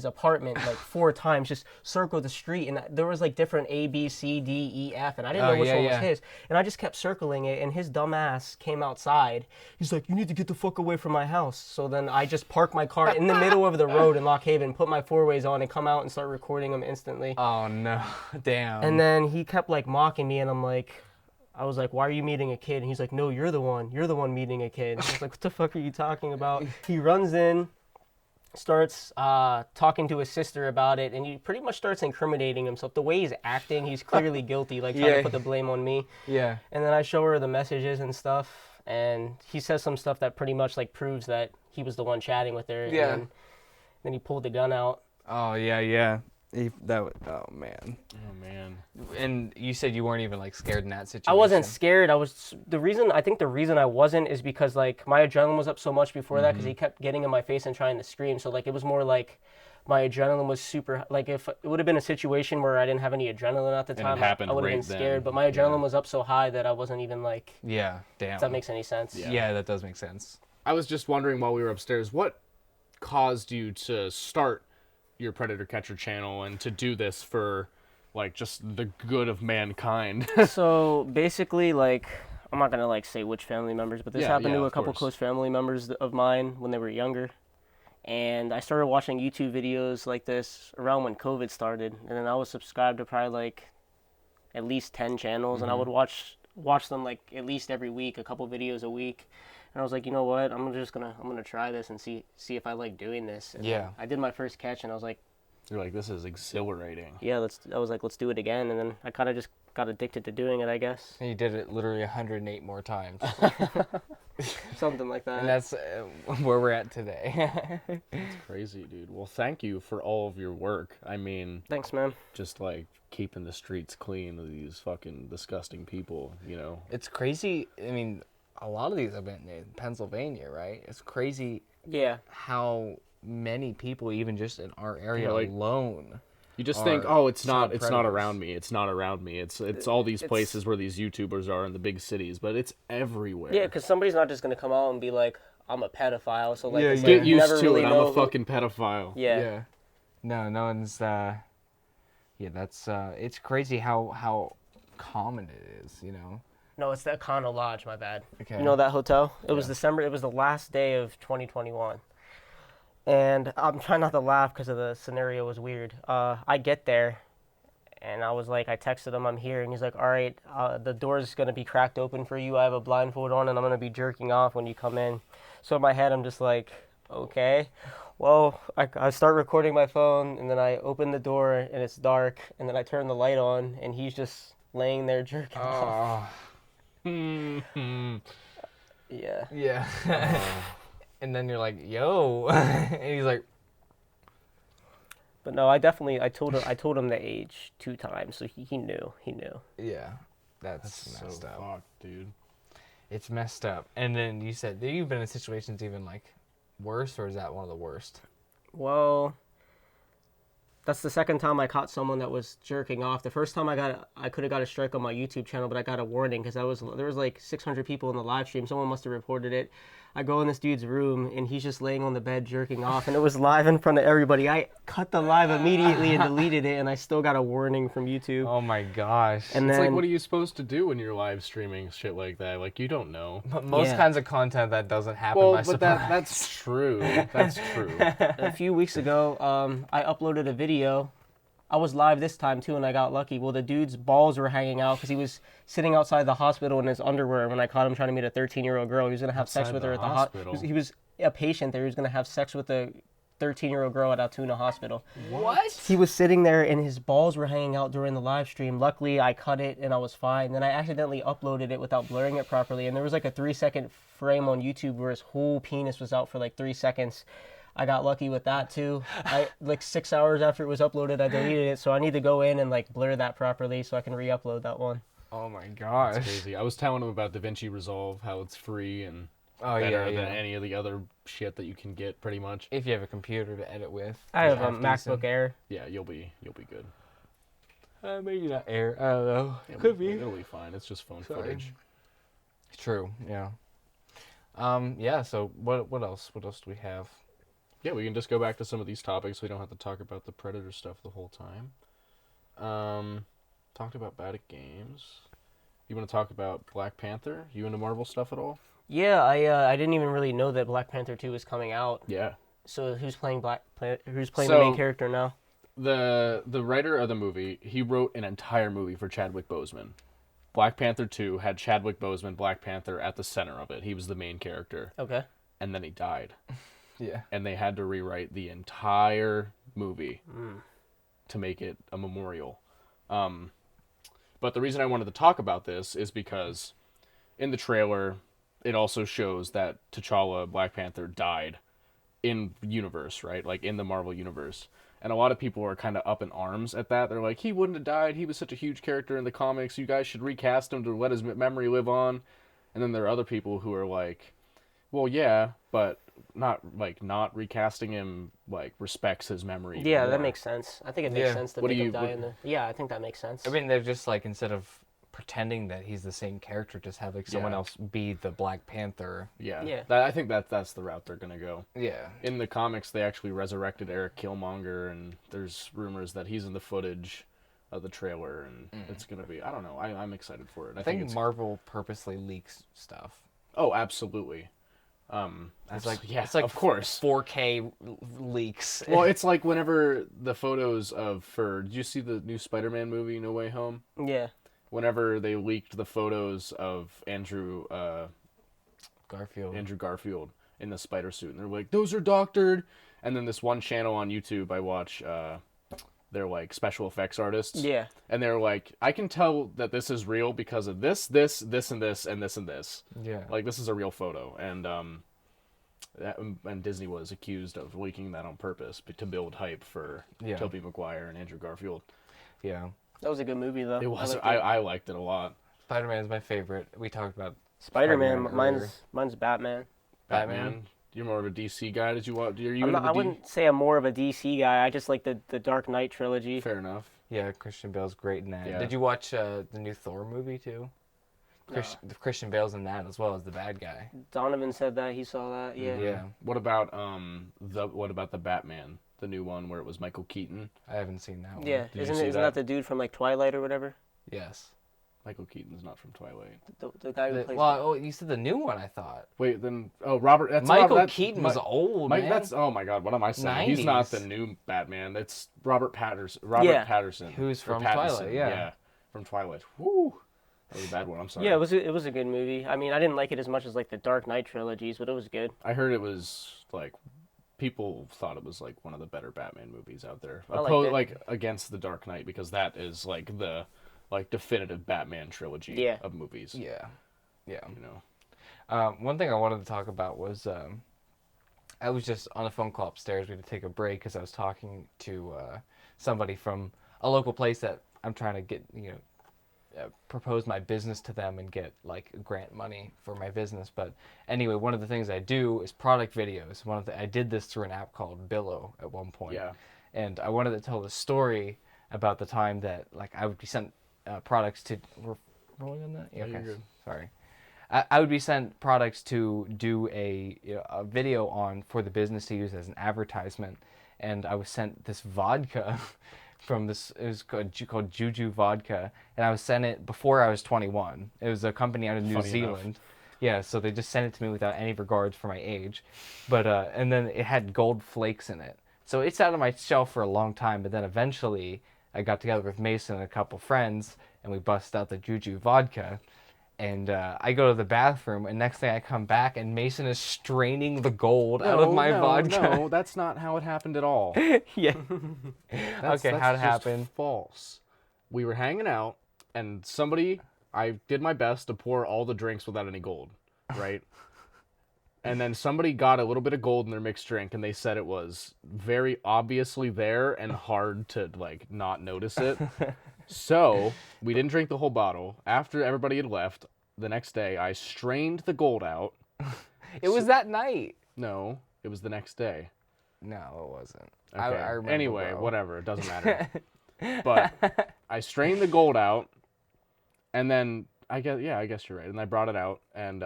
Speaker 1: apartment like 4 times, just circled the street, and there was like different A, B, C, D, E, F, and I didn't know which one was his. And I just kept circling it, and his dumbass came outside. He's like, you need to get the fuck away from my house. So then I just parked my car in the middle of the road in Lock Haven, put my 4-ways on, and come out and start recording him instantly.
Speaker 4: Oh no, damn.
Speaker 1: And then he kept like mocking me, and I was like, why are you meeting a kid? And he's like, no, you're the one meeting a kid. And I was like, what the fuck are you talking about? He runs in, starts talking to his sister about it, and he pretty much starts incriminating himself. The way he's acting, he's clearly guilty, like trying to put the blame on me.
Speaker 4: Yeah.
Speaker 1: And then I show her the messages and stuff, and he says some stuff that pretty much like proves that he was the one chatting with her.
Speaker 4: Yeah.
Speaker 1: And then he pulled the gun out.
Speaker 4: Oh yeah, yeah. Oh man.
Speaker 2: Oh man.
Speaker 4: And you said you weren't even like scared in that situation.
Speaker 1: I wasn't scared. I think the reason I wasn't is because like my adrenaline was up so much before that because he kept getting in my face and trying to scream. So like it was more like my adrenaline was super, like if it would have been a situation where I didn't have any adrenaline at the time,
Speaker 2: happened
Speaker 1: I would have
Speaker 2: right
Speaker 1: been scared.
Speaker 2: then.
Speaker 1: But my adrenaline was up so high that I wasn't even like,
Speaker 4: Yeah. Damn.
Speaker 1: if that makes any sense.
Speaker 4: Yeah, that does make sense.
Speaker 2: I was just wondering while we were upstairs, what caused you to start your Predator Catcher channel and to do this for like just the good of mankind?
Speaker 1: So basically, like, I'm not gonna like say which family members, but this happened to a
Speaker 2: of
Speaker 1: couple
Speaker 2: course.
Speaker 1: close family members of mine when they were younger. And I started watching YouTube videos like this around when COVID started, and then I was subscribed to probably like at least 10 channels, and I would watch them like at least every week, a couple videos a week. And I was like, you know what? I'm gonna try this and see if I like doing this. And
Speaker 4: Yeah.
Speaker 1: I did my first catch, and I was like,
Speaker 2: You're like, this is exhilarating.
Speaker 1: yeah, let's do it again. And then I kind of just got addicted to doing it, I guess.
Speaker 4: And you did it literally 108 more times.
Speaker 1: Something like that.
Speaker 4: And that's where we're at today.
Speaker 2: It's crazy, dude. Well, thank you for all of your work. I mean,
Speaker 1: Thanks, man.
Speaker 2: just like keeping the streets clean of these fucking disgusting people, you know?
Speaker 4: It's crazy. I mean, a lot of these have been in Pennsylvania, right? It's crazy
Speaker 1: Yeah.
Speaker 4: how many people, even just in our area
Speaker 2: like-
Speaker 4: alone.
Speaker 2: You just
Speaker 4: Are
Speaker 2: think, oh, it's
Speaker 4: child
Speaker 2: not
Speaker 4: predators.
Speaker 2: around me. It's not around me. It's all these places where these YouTubers are in the big cities, but it's everywhere.
Speaker 1: Yeah, because somebody's not just gonna come out and be like, "I'm a pedophile." So like,
Speaker 4: Yeah,
Speaker 1: it's
Speaker 4: yeah.
Speaker 1: like,
Speaker 2: Get
Speaker 1: you
Speaker 2: used
Speaker 1: never
Speaker 2: to
Speaker 1: really
Speaker 2: it. I'm
Speaker 1: know
Speaker 2: a fucking pedophile.
Speaker 1: Yeah.
Speaker 4: No one's. Yeah, that's. It's crazy how common it is. You know.
Speaker 1: No, it's the Econo Lodge. My bad.
Speaker 4: Okay.
Speaker 1: You know that hotel? It was December. It was the last day of 2021, And I'm trying not to laugh because of the scenario was weird. I get there, and I was like, I texted him, I'm here, and he's like, all right, the door's gonna be cracked open for you. I have a blindfold on, and I'm gonna be jerking off when you come in. So in my head, I'm just like, okay. Well, I start recording my phone, and then I open the door, and it's dark, and then I turn the light on, and he's just laying there jerking off.
Speaker 4: Oh,
Speaker 1: Yeah.
Speaker 4: yeah. And then you're like, yo, and he's like,
Speaker 1: But no, I told him the age 2 times, so he knew. He knew.
Speaker 4: yeah, that's
Speaker 2: So
Speaker 4: messed up.
Speaker 2: fucked, dude.
Speaker 4: It's messed up. And then you said, have you been in situations even like worse, or is that one of the worst?
Speaker 1: Well, that's the second time I caught someone that was jerking off. The first time I could have got a strike on my YouTube channel, but I got a warning because there was like 600 people in the live stream. Someone must have reported it. I go in this dude's room and he's just laying on the bed jerking off, and it was live in front of everybody. I cut the live immediately and deleted it, and I still got a warning from YouTube.
Speaker 4: Oh my gosh.
Speaker 1: And
Speaker 2: It's
Speaker 1: then
Speaker 2: like, what are you supposed to do when you're live streaming shit like that? Like, you don't know.
Speaker 4: But most
Speaker 1: Yeah.
Speaker 4: kinds of content that doesn't happen
Speaker 2: Well,
Speaker 4: by
Speaker 2: but
Speaker 4: surprise.
Speaker 2: that's true. That's true.
Speaker 1: a few weeks ago, I uploaded a video. I was live this time too, and I got lucky. Well, the dude's balls were hanging out because he was sitting outside the hospital in his underwear when I caught him trying to meet a 13-year-old girl. He was gonna have sex
Speaker 2: Outside
Speaker 1: with
Speaker 2: the
Speaker 1: her at the
Speaker 2: hospital?
Speaker 1: hospital. He was a patient there. He was gonna have sex with a 13-year-old girl at Altoona Hospital.
Speaker 4: What?
Speaker 1: He was sitting there and his balls were hanging out during the live stream. Luckily, I cut it and I was fine. Then I accidentally uploaded it without blurring it properly, and there was like a 3-second frame on YouTube where his whole penis was out for like 3 seconds. I got lucky with that too. I like 6 hours after it was uploaded, I deleted it, so I need to go in and like blur that properly so I can re-upload that one.
Speaker 4: Oh my gosh.
Speaker 2: It's crazy. I was telling him about DaVinci Resolve, how it's free and
Speaker 4: Oh
Speaker 2: better
Speaker 4: yeah,
Speaker 2: than
Speaker 4: yeah.
Speaker 2: any of the other shit that you can get, pretty much.
Speaker 4: If you have a computer to edit with.
Speaker 1: I have a
Speaker 4: half
Speaker 1: MacBook
Speaker 4: decent.
Speaker 1: Air.
Speaker 2: Yeah, you'll be good.
Speaker 4: Maybe not Air. I don't know.
Speaker 2: It'll be fine. It's just phone
Speaker 4: Sorry.
Speaker 2: footage.
Speaker 4: True. Yeah. Yeah. So what else? What else do we have?
Speaker 2: Yeah, we can just go back to some of these topics. We don't have to talk about the Predator stuff the whole time. Talked about bad at games. You want to talk about Black Panther? You into Marvel stuff at all?
Speaker 1: Yeah, I didn't even really know that Black Panther 2 was coming out.
Speaker 2: Yeah.
Speaker 1: So who's playing the main
Speaker 2: So-
Speaker 1: character now?
Speaker 2: The writer of the movie, he wrote an entire movie for Chadwick Boseman. Black Panther 2 had Chadwick Boseman, Black Panther, at the center of it. He was the main character.
Speaker 1: Okay.
Speaker 2: And then he died.
Speaker 4: Yeah.
Speaker 2: And they had to rewrite the entire movie to make it a memorial. But the reason I wanted to talk about this is because in the trailer, it also shows that T'Challa, Black Panther, died in universe, right? Like in the Marvel universe. And a lot of people are kind of up in arms at that. They're like, he wouldn't have died. He was such a huge character in the comics. You guys should recast him to let his memory live on. And then there are other people who are like, well, yeah, but not recasting him like respects his memory.
Speaker 1: Yeah, that
Speaker 2: more.
Speaker 1: makes sense. I think it makes
Speaker 4: Yeah.
Speaker 1: sense to
Speaker 2: What do
Speaker 1: make him
Speaker 2: you-
Speaker 1: die
Speaker 2: what-
Speaker 1: in the... Yeah, I think that makes sense.
Speaker 4: I mean, they're just like, instead of pretending that he's the same character, just have like someone
Speaker 2: Yeah.
Speaker 4: else be the Black Panther.
Speaker 2: Yeah.
Speaker 1: Yeah.
Speaker 2: I think that's the route they're gonna go.
Speaker 4: Yeah.
Speaker 2: In the comics, they actually resurrected Eric Killmonger, and there's rumors that he's in the footage of the trailer, and it's gonna be. I don't know. I'm excited for it.
Speaker 4: I think Marvel purposely leaks stuff.
Speaker 2: Oh, absolutely.
Speaker 4: It's like
Speaker 2: yeah,
Speaker 4: it's like
Speaker 2: of course.
Speaker 4: 4K leaks.
Speaker 2: Well, it's like whenever the photos did you see the new Spider-Man movie, No Way Home?
Speaker 1: Yeah.
Speaker 2: Whenever they leaked the photos of Andrew
Speaker 4: Garfield.
Speaker 2: in the spider suit, and they're like, those are doctored. And then this one channel on YouTube I watch, they're like special effects artists.
Speaker 1: Yeah.
Speaker 2: And they're like, I can tell that this is real because of this, and this, and this, and this.
Speaker 4: Yeah.
Speaker 2: Like, this is a real photo. And Disney was accused of leaking that on purpose to build hype for
Speaker 4: Yeah.
Speaker 2: Tobey Maguire and Andrew Garfield.
Speaker 4: Yeah.
Speaker 1: That was a good movie, though.
Speaker 2: It was.
Speaker 1: I liked it.
Speaker 2: I liked it a lot.
Speaker 4: Spider-Man is my favorite. We talked about
Speaker 1: Spider-Man,
Speaker 4: earlier.
Speaker 1: mine's Batman.
Speaker 4: Batman.
Speaker 2: You're more of a DC guy. Did you watch? Are you
Speaker 1: I'm
Speaker 2: into
Speaker 1: not, I wouldn't say I'm more of a DC guy. I just like the Dark Knight trilogy.
Speaker 2: Fair enough.
Speaker 4: Yeah, Christian Bale's great in that.
Speaker 2: Yeah.
Speaker 4: Did you watch the new Thor movie too? Christian Bale's in that as well as the bad guy.
Speaker 1: Donovan said that he saw that. Yeah.
Speaker 4: Yeah.
Speaker 2: What about the Batman, the new one where it was Michael Keaton?
Speaker 4: I haven't seen that one.
Speaker 1: Yeah.
Speaker 2: Did you
Speaker 1: Isn't
Speaker 2: see
Speaker 1: that the dude from like Twilight or whatever?
Speaker 4: Yes.
Speaker 2: Michael Keaton's not from Twilight.
Speaker 1: The guy who plays.
Speaker 4: Well, you said the new one. I thought
Speaker 2: Wait, then Robert. That's
Speaker 4: Michael
Speaker 2: Robert,
Speaker 4: Keaton was old, man.
Speaker 2: That's oh my god, what am I saying? He's not
Speaker 4: 90s.
Speaker 2: the new Batman. That's Robert Patterson. Robert Patterson,
Speaker 4: Who's
Speaker 2: or
Speaker 4: from
Speaker 2: Pattinson,
Speaker 4: Twilight? Yeah,
Speaker 2: from Twilight. Woo, that was a bad one. I'm sorry.
Speaker 1: Yeah, it was a good movie. I mean, I didn't like it as much as like the Dark Knight trilogies, but it was good.
Speaker 2: I heard it was like people thought it was like one of the better Batman movies out there.
Speaker 1: I liked it.
Speaker 2: Like against the Dark Knight, because that is like the definitive Batman trilogy of movies.
Speaker 4: yeah.
Speaker 2: You know.
Speaker 4: One thing I wanted to talk about was I was just on a phone call upstairs. We had to take a break because I was talking to somebody from a local place that I'm trying to get, propose my business to them and get like grant money for my business. But anyway, one of the things I do is product videos. I did this through an app called Billo at one point.
Speaker 2: Yeah.
Speaker 4: And I wanted to tell the story about the time that like I would be sent products to. We're rolling on that? Yeah, okay.
Speaker 2: You're good.
Speaker 4: Sorry. I would be sent products to do a video on for the business to use as an advertisement, and I was sent this vodka from this. It was called Juju Vodka, and I was sent it before I was 21. It was a company out of New Zealand. Yeah, so they just sent it to me without any regards for my age, but and then it had gold flakes in it. So it's out of my shelf for a long time, but then eventually I got together with Mason and a couple friends, and we bust out the Juju Vodka. And I go to the bathroom, and next thing I come back, and Mason is straining the gold out of my vodka.
Speaker 2: No, that's not how it happened at all.
Speaker 4: Yeah.
Speaker 2: That's
Speaker 4: how'd it
Speaker 2: just
Speaker 4: happen?
Speaker 2: False. We were hanging out, and I did my best to pour all the drinks without any gold, right? And then somebody got a little bit of gold in their mixed drink, and they said it was very obviously there and hard to, like, not notice it. So, we didn't drink the whole bottle. After everybody had left, the next day, I strained the gold out.
Speaker 4: It was that night.
Speaker 2: No, it was the next day.
Speaker 4: No, it wasn't.
Speaker 2: Okay.
Speaker 4: I remember,
Speaker 2: anyway,
Speaker 4: bro.
Speaker 2: whatever. It doesn't matter. But I strained the gold out, and then, I guess you're right. And I brought it out, and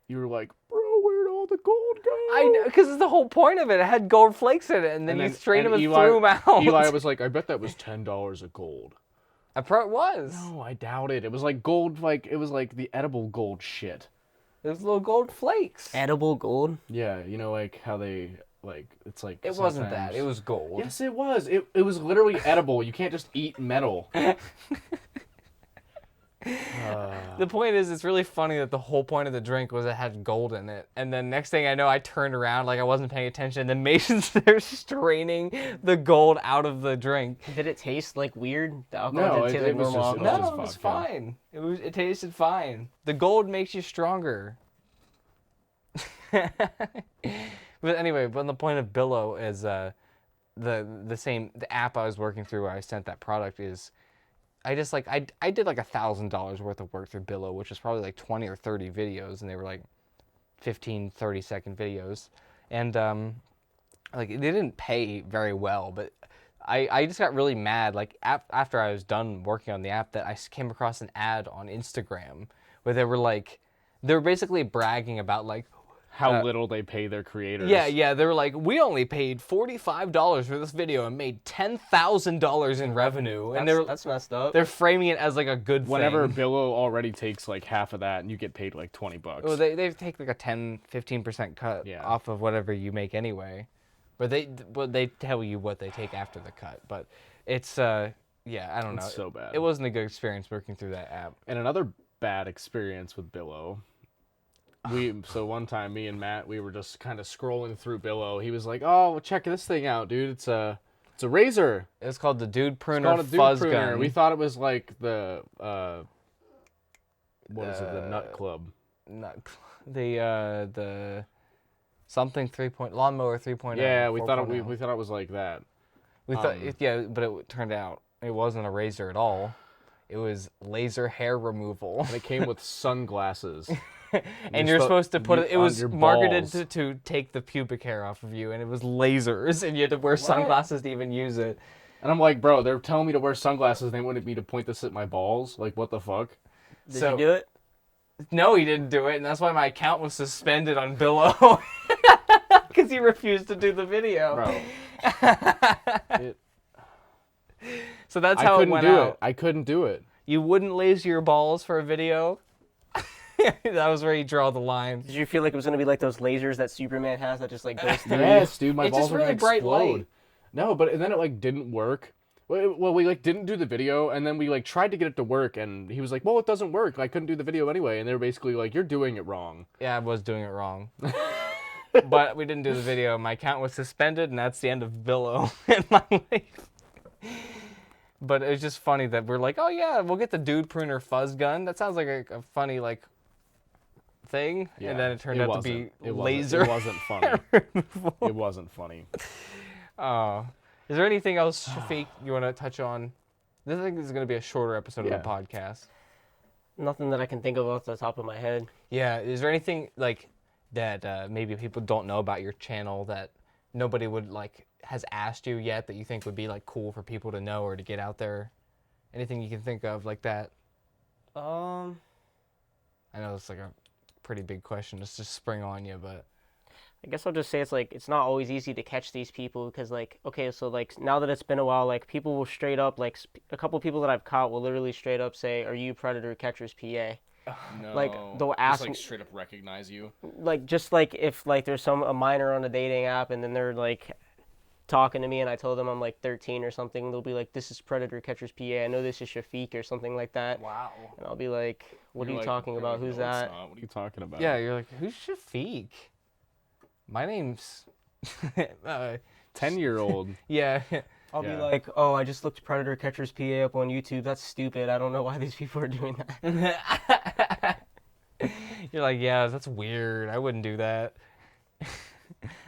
Speaker 2: you were like, bro, where'd all the gold go?
Speaker 4: I know, because it's the whole point of it. It had gold flakes in it, and then you strained them and threw them out.
Speaker 2: Eli was like, I bet that was $10 of gold.
Speaker 4: I probably was.
Speaker 2: No, I doubt it. It was like gold, it was like the edible gold shit.
Speaker 4: It was little gold flakes.
Speaker 1: Edible gold.
Speaker 2: Yeah, you know, like how they it's like.
Speaker 4: It wasn't that. It was gold.
Speaker 2: Yes, it was. It was literally edible. You can't just eat metal.
Speaker 4: The point is, it's really funny that the whole point of the drink was it had gold in it. And then next thing I know, I turned around like I wasn't paying attention. And then Mason's there straining the gold out of the drink.
Speaker 1: Did it taste like weird? The alcohol
Speaker 2: No,
Speaker 1: didn't taste
Speaker 2: it
Speaker 1: like
Speaker 2: was
Speaker 1: normal
Speaker 2: just-
Speaker 1: alcohol?
Speaker 4: No, it was
Speaker 2: vodka.
Speaker 4: fine. It tasted fine. The gold makes you stronger. But anyway, the point of Billo is the app I was working through where I sent that product is I did like $1,000 worth of work through Billo, which is probably like 20 or 30 videos, and they were like 15, 30-second videos. And like they didn't pay very well, but I just got really mad like after I was done working on the app that I came across an ad on Instagram where they were basically bragging about like
Speaker 2: How little they pay their creators.
Speaker 4: yeah, they were like, we only paid $45 for this video and made $10,000 in revenue, and
Speaker 1: That's messed up.
Speaker 4: they're framing it as like a good
Speaker 2: Whenever
Speaker 4: thing.
Speaker 2: Billo already takes like half of that, and you get paid like $20.
Speaker 4: Well, they take like a 10-15% cut
Speaker 2: Yeah.
Speaker 4: off of whatever you make anyway, but they tell you what they take after the cut. But it's I don't know.
Speaker 2: It's so bad.
Speaker 4: It wasn't a good experience working through that app.
Speaker 2: And another bad experience with Billo. So one time, me and Matt, we were just kind of scrolling through Billo. He was like, "Oh, check this thing out, dude! It's a razor.
Speaker 4: It was called the Dude Pruner
Speaker 2: It's called a Dude
Speaker 4: Fuzz
Speaker 2: Pruner."
Speaker 4: Gun.
Speaker 2: We thought it was like the what is it? The Nut Club.
Speaker 4: The something 3. Lawnmower 3.0.
Speaker 2: Yeah, we thought
Speaker 4: 4.0.
Speaker 2: we thought it was like that.
Speaker 4: We thought, but it turned out it wasn't a razor at all. It was laser hair removal.
Speaker 2: And it came with sunglasses.
Speaker 4: And you're supposed to put it. It
Speaker 2: on
Speaker 4: was
Speaker 2: your
Speaker 4: marketed
Speaker 2: balls.
Speaker 4: to take the pubic hair off of you, and it was lasers, and you had to wear sunglasses to even use it.
Speaker 2: And I'm like, bro, they're telling me to wear sunglasses. They wanted me to point this at my balls. Like, what the fuck?
Speaker 1: Did you do it?
Speaker 4: No, he didn't do it, and that's why my account was suspended on Billo. Because he refused to do the video.
Speaker 2: Bro.
Speaker 4: So that's how it went
Speaker 2: do
Speaker 4: out.
Speaker 2: it. I couldn't do it.
Speaker 4: You wouldn't laser your balls for a video. That was where you draw the line.
Speaker 1: Did you feel like it was gonna be like those lasers that Superman has that just like goes through?
Speaker 2: Yes, dude, my
Speaker 4: It's
Speaker 2: balls
Speaker 4: just
Speaker 2: were
Speaker 4: really
Speaker 2: gonna
Speaker 4: bright
Speaker 2: explode.
Speaker 4: light.
Speaker 2: No, but then it like didn't work. Well, we like didn't do the video, and then we like tried to get it to work, and he was like, "Well, it doesn't work. I couldn't do the video anyway." And they were basically like, "You're doing it wrong."
Speaker 4: Yeah, I was doing it wrong. But we didn't do the video. My account was suspended, and that's the end of Billo in my life. But it's just funny that we're like, oh yeah, we'll get the Dude Pruner fuzz gun. That sounds like a funny like thing,
Speaker 2: Yeah,
Speaker 4: and then it turned out to be
Speaker 2: it
Speaker 4: laser.
Speaker 2: It wasn't funny. It wasn't funny.
Speaker 4: Is there anything else, Shafiq, you want to touch on? This thing is going to be a shorter episode of the podcast.
Speaker 1: Nothing that I can think of off the top of my head.
Speaker 4: Yeah, is there anything like that maybe people don't know about your channel that nobody would like has asked you yet that you think would be like cool for people to know or to get out there? Anything you can think of like that? I know it's like a pretty big question just to spring on you, but
Speaker 1: I guess I'll just say it's not always easy to catch these people because okay, so now that it's been a while, people will straight up a couple people that I've caught will literally straight up say, "Are you Predator Catchers PA?"
Speaker 2: No.
Speaker 1: They'll ask me,
Speaker 2: straight up recognize you.
Speaker 1: If there's a minor on a dating app and then they're talking to me and I told them I'm 13 or something, they'll be like, "This is Predator Catchers PA. I know this is Shafiq," or something like that.
Speaker 4: wow.
Speaker 1: And I'll be like, "What are you talking about? Who's that?"
Speaker 2: What are you talking about?
Speaker 4: Yeah, you're like, who's Shafiq? My name's
Speaker 2: 10-year-old.
Speaker 4: yeah.
Speaker 1: I'll be
Speaker 2: Yeah.
Speaker 1: like, "Oh, I just looked Predator Catchers PA up on YouTube. That's stupid. I don't know why these people are doing that."
Speaker 4: You're like, yeah, that's weird. I wouldn't do that.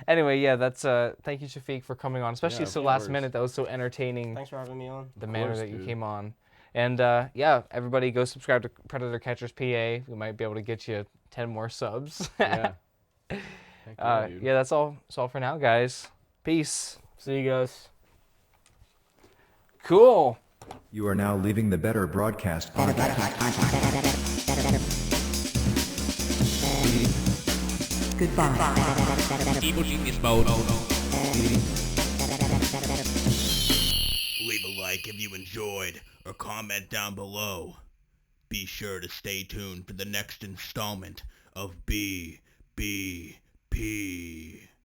Speaker 4: Anyway, yeah, that's thank you, Shafiq, for coming on, especially
Speaker 2: of
Speaker 4: so last
Speaker 2: course.
Speaker 4: minute. That was so entertaining.
Speaker 1: Thanks for having me on.
Speaker 4: The manner
Speaker 2: course,
Speaker 4: that you
Speaker 2: dude.
Speaker 4: came on. And yeah, everybody go subscribe to Predator Catchers PA. We might be able to get you 10 more subs.
Speaker 2: Yeah. Heck yeah, dude.
Speaker 4: Yeah, that's all for now, guys. Peace.
Speaker 1: See you guys.
Speaker 4: Cool.
Speaker 3: You are now leaving the Better Broadcast podcast.
Speaker 6: Leave a like if you enjoyed, or comment down below. Be sure to stay tuned for the next installment of BBP.